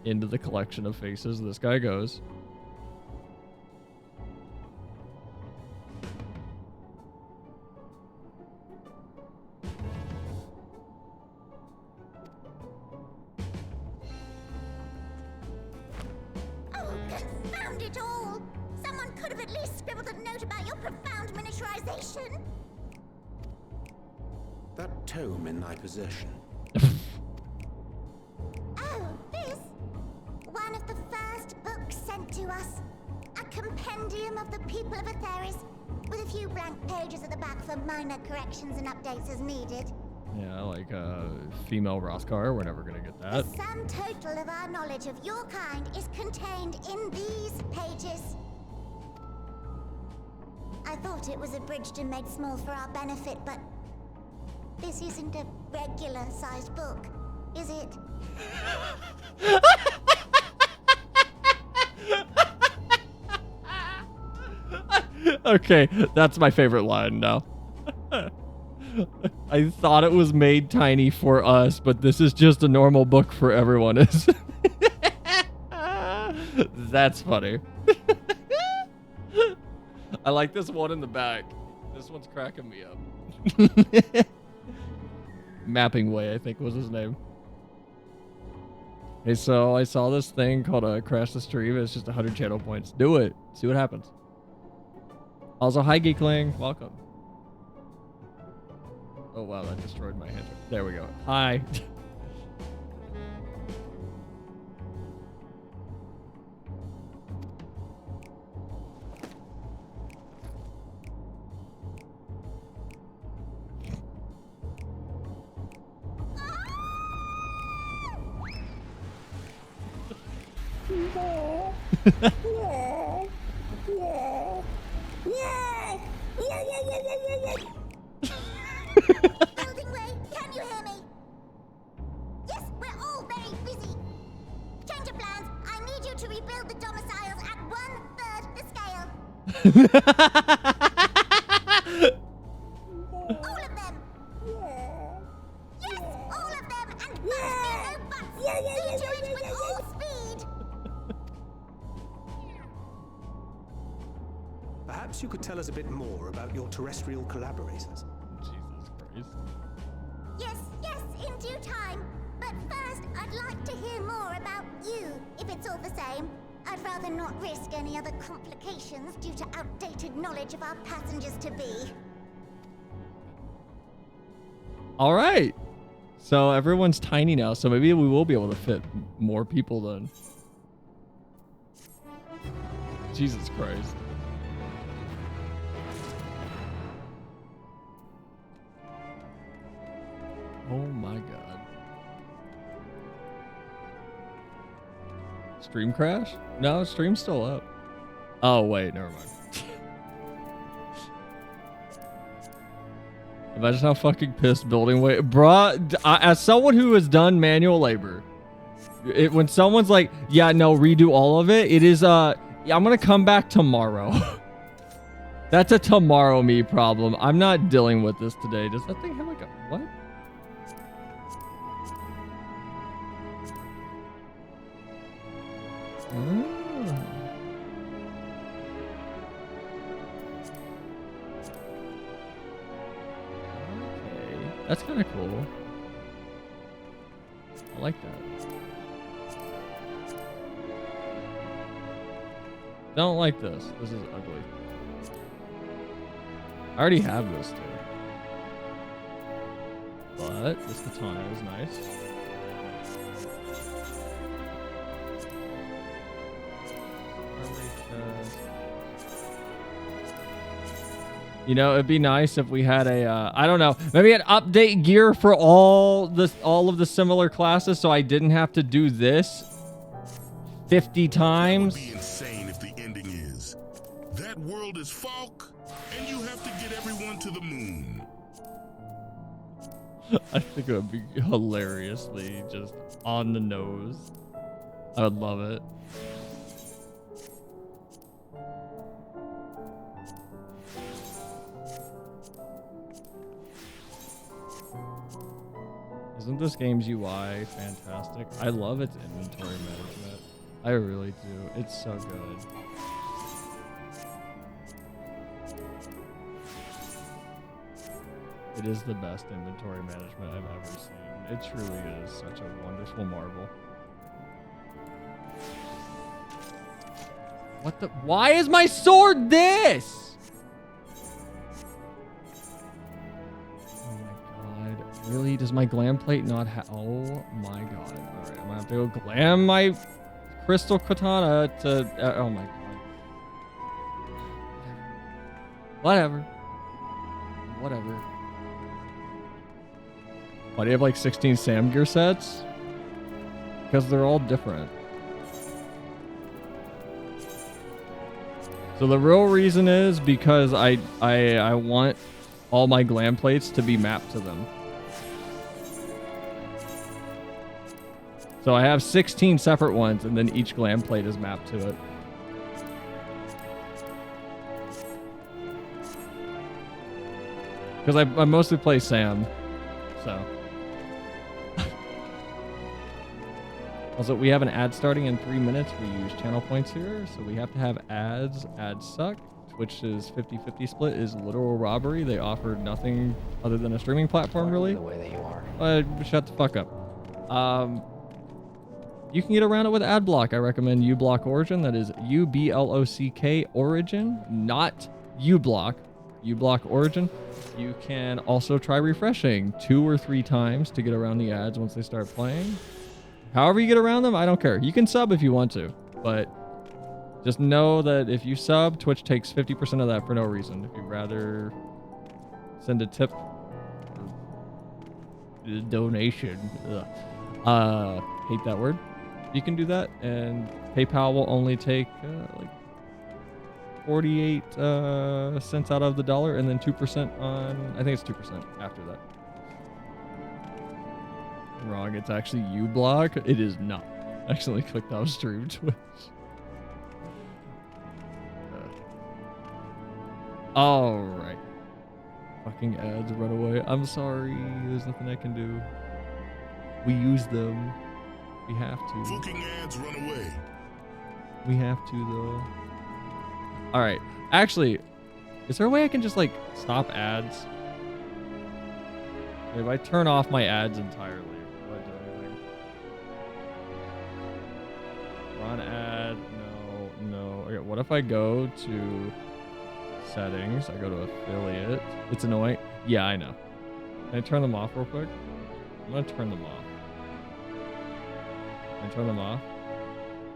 Into the collection of faces this guy goes. Oh, confound it all! Someone could have at least scribbled a note about your profound miniaturization. That tome in thy possession. Oh, this? One of the first books sent to us. A compendium of the people of Atheris, with a few blank pages at the back for minor corrections and updates as needed. Yeah, like female Rothgar. We're never gonna get that. The sum total of our knowledge of your kind is contained in these pages. I thought it was abridged and made small for our benefit, but this isn't a regular-sized book, is it? Okay, that's my favorite line now. I thought it was made tiny for us, but this is just a normal book for everyone. That's funny. I like this one in the back. This one's cracking me up. Mapping Way, I think was his name. Hey, so I saw this thing called a Crash the Stream. It's just 100 channel points. Do it. See what happens. Also, hi Geekling. Welcome. Oh, wow. That destroyed my hand. There we go. Hi. Building way, can you hear me? Yes, we're all very busy. Change of plans. I need you to rebuild the domiciles at 1/3 the scale. All of them. Yes, all of them, and must be no buts. See to it with all speed. Perhaps you could tell us a bit more about your terrestrial collaborators. Jesus Christ. Yes, in due time. But first, I'd like to hear more about you, if it's all the same. I'd rather not risk any other complications due to outdated knowledge of our passengers-to-be. All right. So everyone's tiny now, so maybe we will be able to fit more people then. Jesus Christ. Oh my god. Stream crash? No, stream's still up. Oh wait, never mind. Imagine how fucking pissed building weight, bruh. As someone who has done manual labor, when someone's like, yeah, no, redo all of it, it is yeah, I'm gonna come back tomorrow. That's a tomorrow me problem. I'm not dealing with this today. Does that thing have like a what? Oh. Okay. That's kind of cool. I like that. Don't like this. This is ugly. I already have this too. But this katana is nice. You know, it'd be nice if we had a, I don't know, maybe an update gear for all of the similar classes, so I didn't have to do this 50 times. That would be insane if the ending is that world is Falk, and you have to get everyone to the moon. I think it would be hilariously just on the nose. I would love it. Isn't this game's UI fantastic? I love its inventory management. I really do. It's so good. It is the best inventory management I've ever seen. It truly is such a wonderful marvel. What the? Why is my sword this? Really? Does my glam plate not have... Oh my god. Alright, I'm gonna have to go glam my crystal katana to... oh my god. Whatever. Whatever. Why do you have like 16 Sam gear sets? Because they're all different. So the real reason is because I want all my glam plates to be mapped to them. So I have 16 separate ones, and then each glam plate is mapped to it. Because I mostly play Sam, so. Also, we have an ad starting in 3 minutes. We use channel points here, so we have to have ads. Ads suck. Twitch's 50-50 split is literal robbery. They offered nothing other than a streaming platform, really. The way that you are. Shut the fuck up. You can get around it with ad block. I recommend uBlock Origin. That is UBLOCK Origin, not uBlock. uBlock Origin. You can also try refreshing 2 or 3 times to get around the ads once they start playing. However you get around them, I don't care. You can sub if you want to, but just know that if you sub, Twitch takes 50% of that for no reason. If you'd rather send a tip or a donation, hate that word, you can do that, and PayPal will only take like 48 cents out of the dollar, and then 2% on, I think it's 2% after that. Wrong, it's actually uBlock. It is not. I accidentally clicked off stream Twitch. Alright. Fucking ads run away. I'm sorry. There's nothing I can do. We use them. We have to. Fucking ads run away. We have to, though. Alright. Actually, is there a way I can just, like, stop ads? If I turn off my ads entirely, will I do anything? Run ad. No. Okay, what if I go to settings? I go to affiliate. It's annoying. Yeah, I know. Can I turn them off real quick? I'm going to turn them off. Can I turn them off?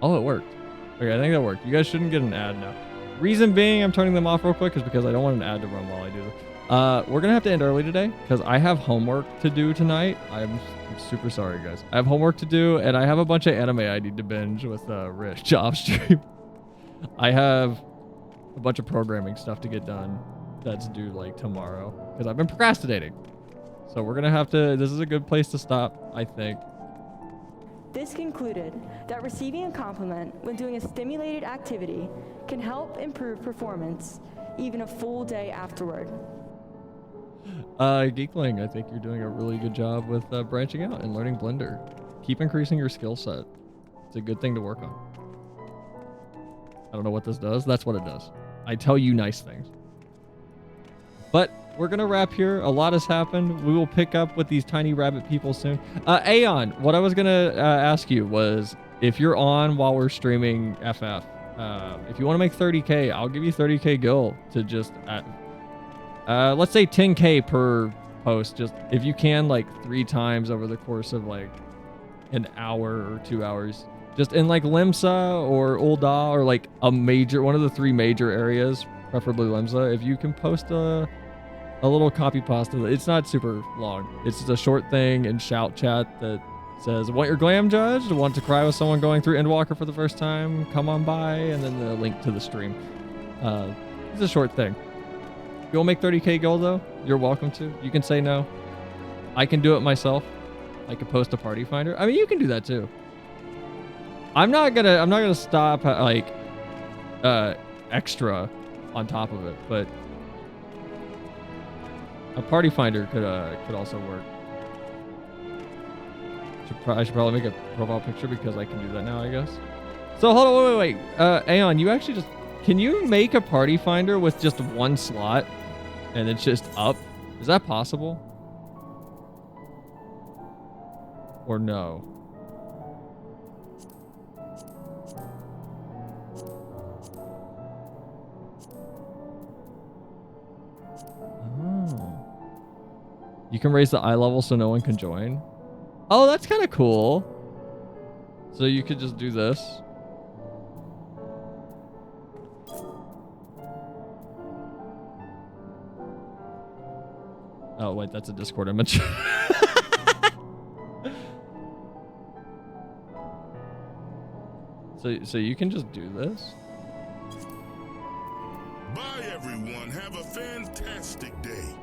Oh, it worked. Okay, I think that worked. You guys shouldn't get an ad now. Reason being I'm turning them off real quick is because I don't want an ad to run while I do this. We're going to have to end early today because I have homework to do tonight. I'm super sorry, guys. I have homework to do, and I have a bunch of anime I need to binge with Rich off stream. I have a bunch of programming stuff to get done that's due like tomorrow because I've been procrastinating. So we're going to have to, this is a good place to stop, I think. This concluded that receiving a compliment when doing a stimulated activity can help improve performance even a full day afterward. Geekling, I think you're doing a really good job with branching out and learning Blender. Keep increasing your skill set. It's a good thing to work on. I don't know what this does. That's what it does. I tell you nice things. But we're going to wrap here. A lot has happened. We will pick up with these tiny rabbit people soon. Aeon, what I was going to ask you was if you're on while we're streaming FF, if you want to make 30K, I'll give you 30K gil to just... let's say 10K per post, just if you can, like 3 times over the course of like an hour or 2 hours, just in like Limsa or Ul'dah or like one of the 3 major areas, preferably Limsa. If you can post a little copy pasta, it's not super long. It's just a short thing in shout chat that says, want your glam judged? Want to cry with someone going through Endwalker for the first time? Come on by, and then the link to the stream. It's a short thing. If you'll make 30K gold though, you're welcome to. You can say no. I can do it myself. I could post a party finder. I mean, you can do that too. I'm not gonna stop like extra on top of it, but a party finder could also work. I should probably make a profile picture because I can do that now, I guess. So hold on, wait. Aeon, you actually just can you make a party finder with just one slot and it's just up? Is that possible? Or no? Oh. You can raise the eye level so no one can join. Oh, that's kind of cool. So you could just do this. Oh, wait, that's a Discord image. So you can just do this? Bye, everyone. Have a fantastic day.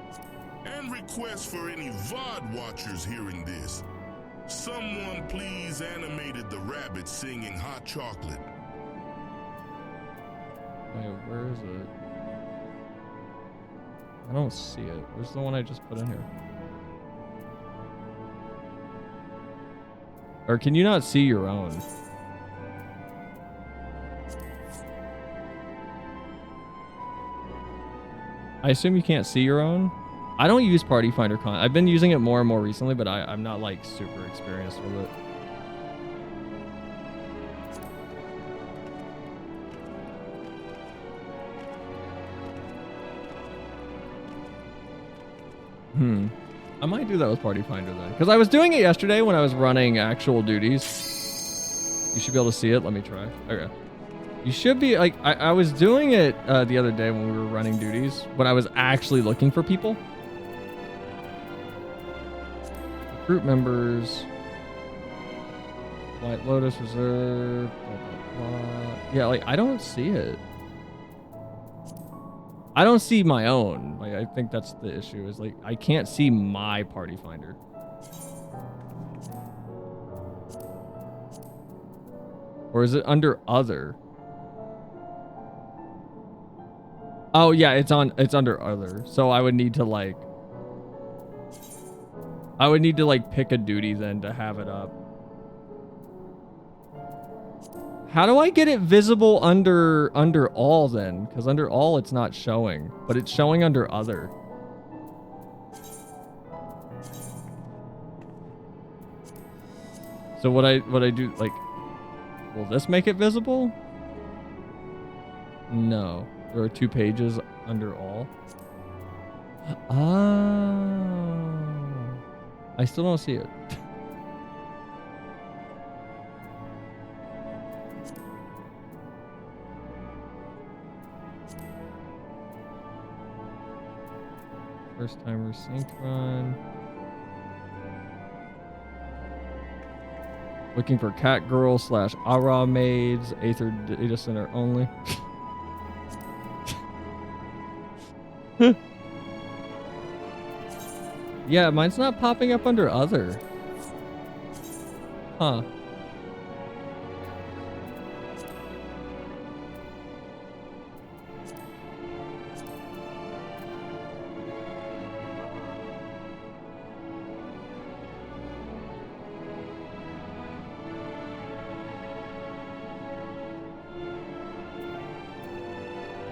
And request for any VOD watchers hearing this. Someone please animated the rabbit singing Hot Chocolate. Wait, where is it? I don't see it. Where's the one I just put in here? Or can you not see your own? I assume you can't see your own? I don't use Party Finder I've been using it more and more recently, but I'm not like super experienced with it. I might do that with Party Finder then. Because I was doing it yesterday when I was running actual duties. You should be able to see it. Let me try. Okay. You should be like, I was doing it the other day when we were running duties, when I was actually looking for people. Group members. White Lotus Reserve. Blah, blah, blah. Yeah, like I don't see it. I don't see my own. Like I think that's the issue. Is like I can't see my Party Finder. Or is it under other? Oh yeah, it's under other. So I would need to like pick a duty then to have it up. How do I get it visible under all then? Because under all it's not showing, but it's showing under other. So what I do, like, will this make it visible? No. There are 2 pages under all. Oh. I still don't see it. First timer sync run. Looking for cat girl / Ara maids. Aether data center only. Yeah, mine's not popping up under other. Huh.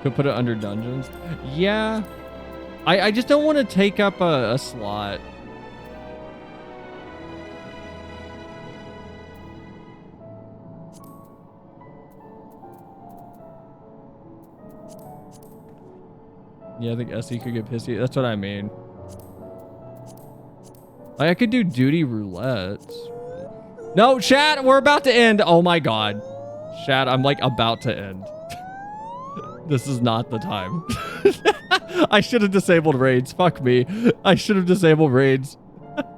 Could put it under dungeons. Yeah. I just don't want to take up a slot. Yeah, I think SE could get pissy. That's what I mean. Like, I could do duty roulettes. No, chat, we're about to end. Oh my god. Chat, I'm like about to end. This is not the time. I should have disabled raids. Fuck me. I should have disabled raids.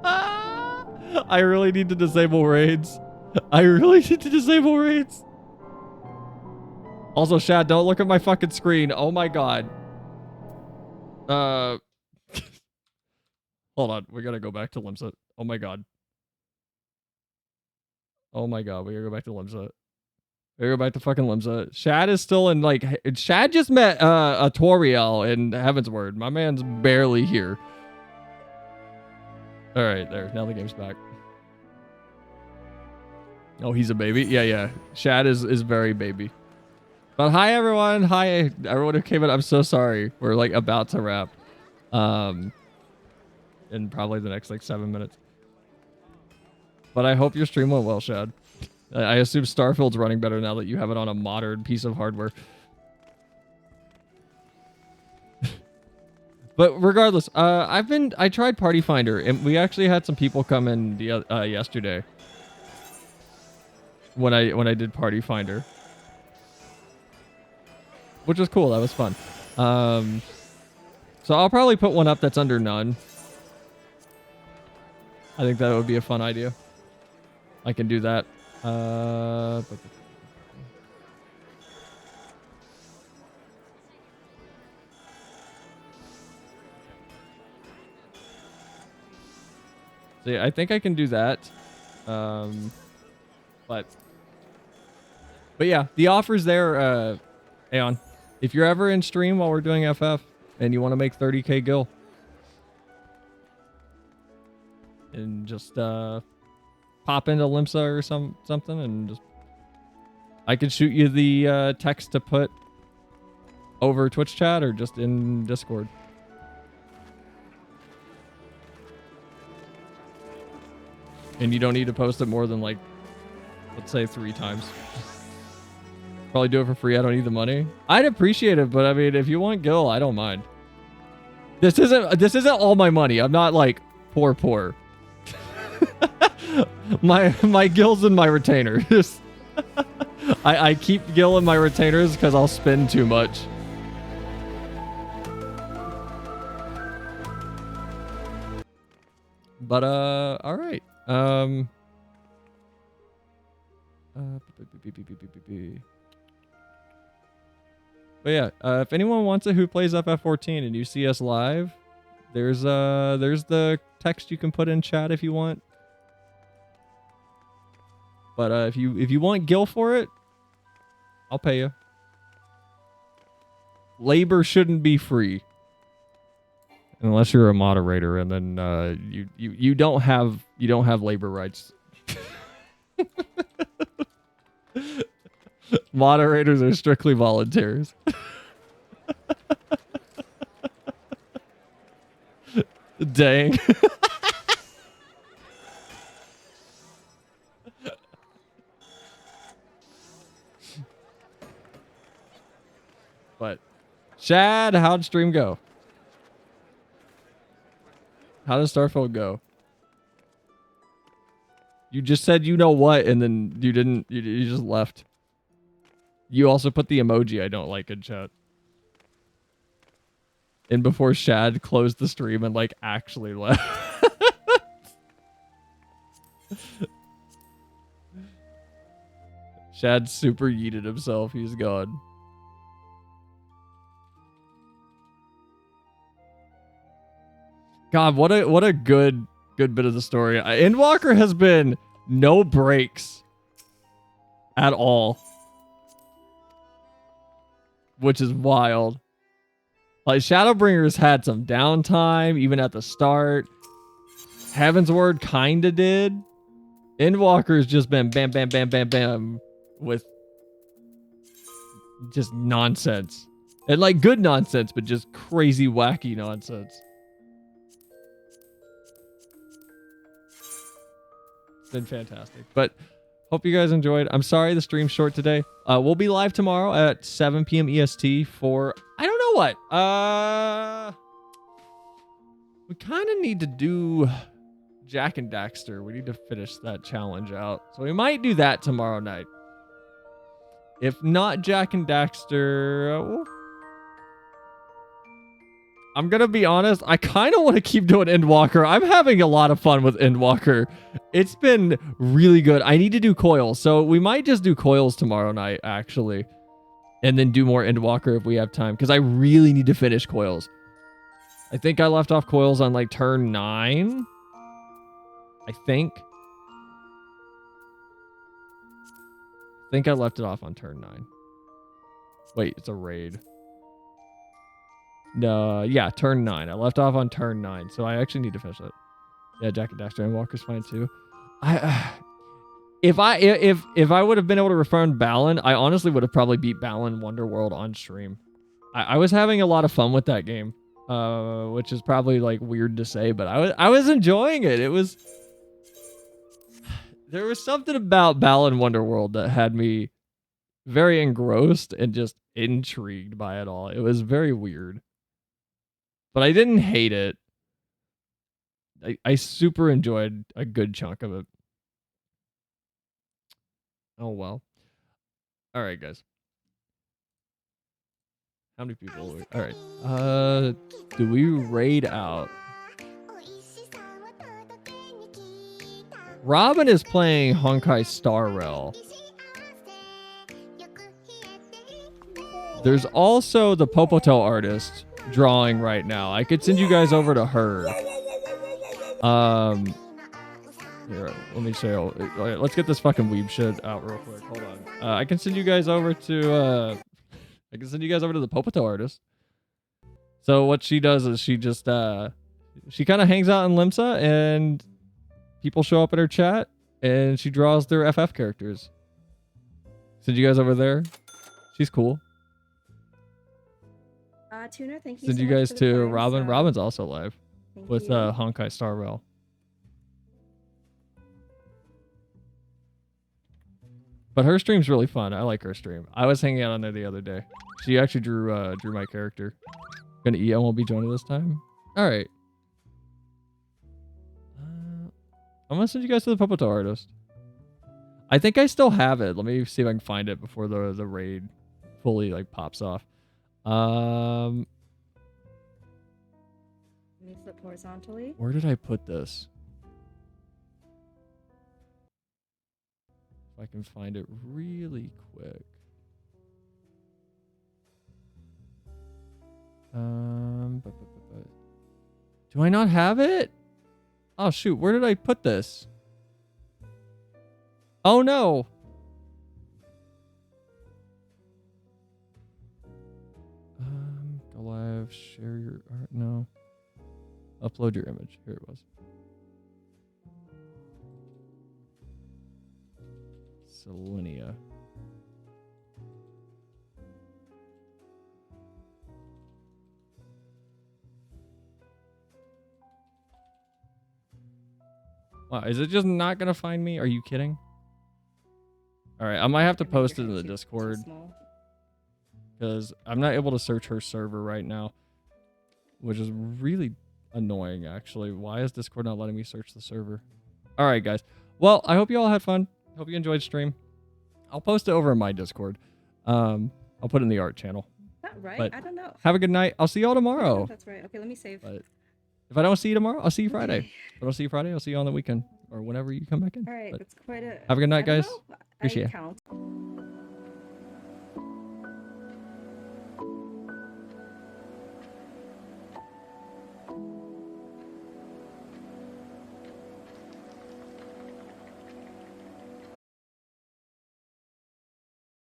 I really need to disable raids. I really need to disable raids. Also, Shad, don't look at my fucking screen. Oh my god. Hold on. We gotta go back to Limset. Oh my god. Oh my god. We gotta go back to Limset. We go back to fucking Limsa. Shad is still in, like, Shad just met a Toriel in Heaven's Word. My man's barely here. All right, there. Now the game's back. Oh, he's a baby? Yeah. Shad is very baby. But hi, everyone. Hi, everyone who came in. I'm so sorry. We're, like, about to wrap. In probably the next, like, 7 minutes. But I hope your stream went well, Shad. I assume Starfield's running better now that you have it on a modern piece of hardware. But regardless, I tried Party Finder, and we actually had some people come in yesterday when I did Party Finder, which was cool. That was fun. So I'll probably put one up that's under none. I think that would be a fun idea. I can do that. See, I think I can do that. But yeah, the offer's there. Aeon, if you're ever in stream while we're doing FF and you want to make 30k gil, and just pop into Limsa or something, and just I could shoot you the text to put over Twitch chat or just in Discord. And you don't need to post it more than, like, let's say 3 times. Probably do it for free. I don't need the money. I'd appreciate it, but I mean, if you want gil, I don't mind. This isn't all my money. I'm not like poor. my gills and my retainers. I keep gil in my retainers because I'll spend too much. But all right. But yeah, if anyone wants it who plays FF14 and you see us live, there's the text you can put in chat if you want. But if you want gil for it, I'll pay you. Labor shouldn't be free. Unless you're a moderator, and then you don't have labor rights. Moderators are strictly volunteers. Dang. But Shad, how'd stream go? How does Starfield go? You just said you know what, and then you didn't. You just left. You also put the emoji I don't like in chat. And before Shad closed the stream and, like, actually left. Shad super yeeted himself. He's gone. God, what a good bit of the story. Endwalker has been no breaks at all, which is wild. Like, Shadowbringers had some downtime even at the start. Heaven's Word kinda did. Endwalker's just been bam, bam, bam, bam, bam with just nonsense. And, like, good nonsense, but just crazy, wacky nonsense. It's been fantastic. But hope you guys enjoyed. I'm sorry the stream's short today. We'll be live tomorrow at 7 p.m. EST for, I don't know what. We kind of need to do Jack and Daxter. We need to finish that challenge out. So we might do that tomorrow night. If not Jack and Daxter, I'm going to be honest. I kind of want to keep doing Endwalker. I'm having a lot of fun with Endwalker. It's been really good. I need to do Coils. So we might just do Coils tomorrow night, actually. And then do more Endwalker if we have time. Because I really need to finish Coils. I think I left off Coils on, like, turn 9. I think think I left it off on turn 9. Wait, it's a raid. No, yeah, turn 9. I left off on turn 9, so I actually need to finish it. Yeah, Jack and Daxter Endwalker's fine too. If I would have been able to refund Balan, I honestly would have probably beat Balan Wonderworld on stream. I was having a lot of fun with that game, which is probably like weird to say, but I was enjoying it. There was something about Balan Wonderworld that had me very engrossed and just intrigued by it all. It was very weird. But I didn't hate it. I super enjoyed a good chunk of it. Oh, well. All right, guys. How many people are we? All right. Do we raid out? Robin is playing Honkai Star Rail. There's also the Popoto artist drawing right now. I could send you guys over to her. Here, let me show you. Let's get this fucking weeb shit out real quick. Hold on. I can send you guys over to the Popoto artist. So what she does is she just she kind of hangs out in Limsa and people show up in her chat and she draws their FF characters. Send you guys over there. She's cool. Tuna, thank you. Send so you much guys for the to prime Robin. sub. Robin's also live Thank with you. Honkai Star Rail. But her stream's really fun. I like her stream. I was hanging out on there the other day. She actually drew my character. Gonna eat. I won't be joining this time. All right. I'm gonna send you guys to the Popoto artist. I think I still have it. Let me see if I can find it before the raid fully like pops off. Let me flip horizontally. Where did I put this? If I can find it really quick. Do I not have it? Oh shoot, where did I put this? Oh no. Go live, share your art. No. Upload your image. Here it was. Selinia. Wow, is it just not gonna find me? Are you kidding? All right, I might have to post it in the Discord because I'm not able to search her server right now, which is really annoying, actually. Why is Discord not letting me search the server? All right, guys. Well, I hope you all had fun. Hope you enjoyed stream. I'll post it over in my Discord. I'll put it in the art channel. Is that right? But I don't know. have a good night. I'll see you all tomorrow. That's right. Okay, let me save. But if I don't see you tomorrow, I'll see you Friday. If I don't see you Friday, I'll see you on the weekend or whenever you come back in. All right, But that's quite a. have a good night, I don't guys. know. Appreciate I it. count.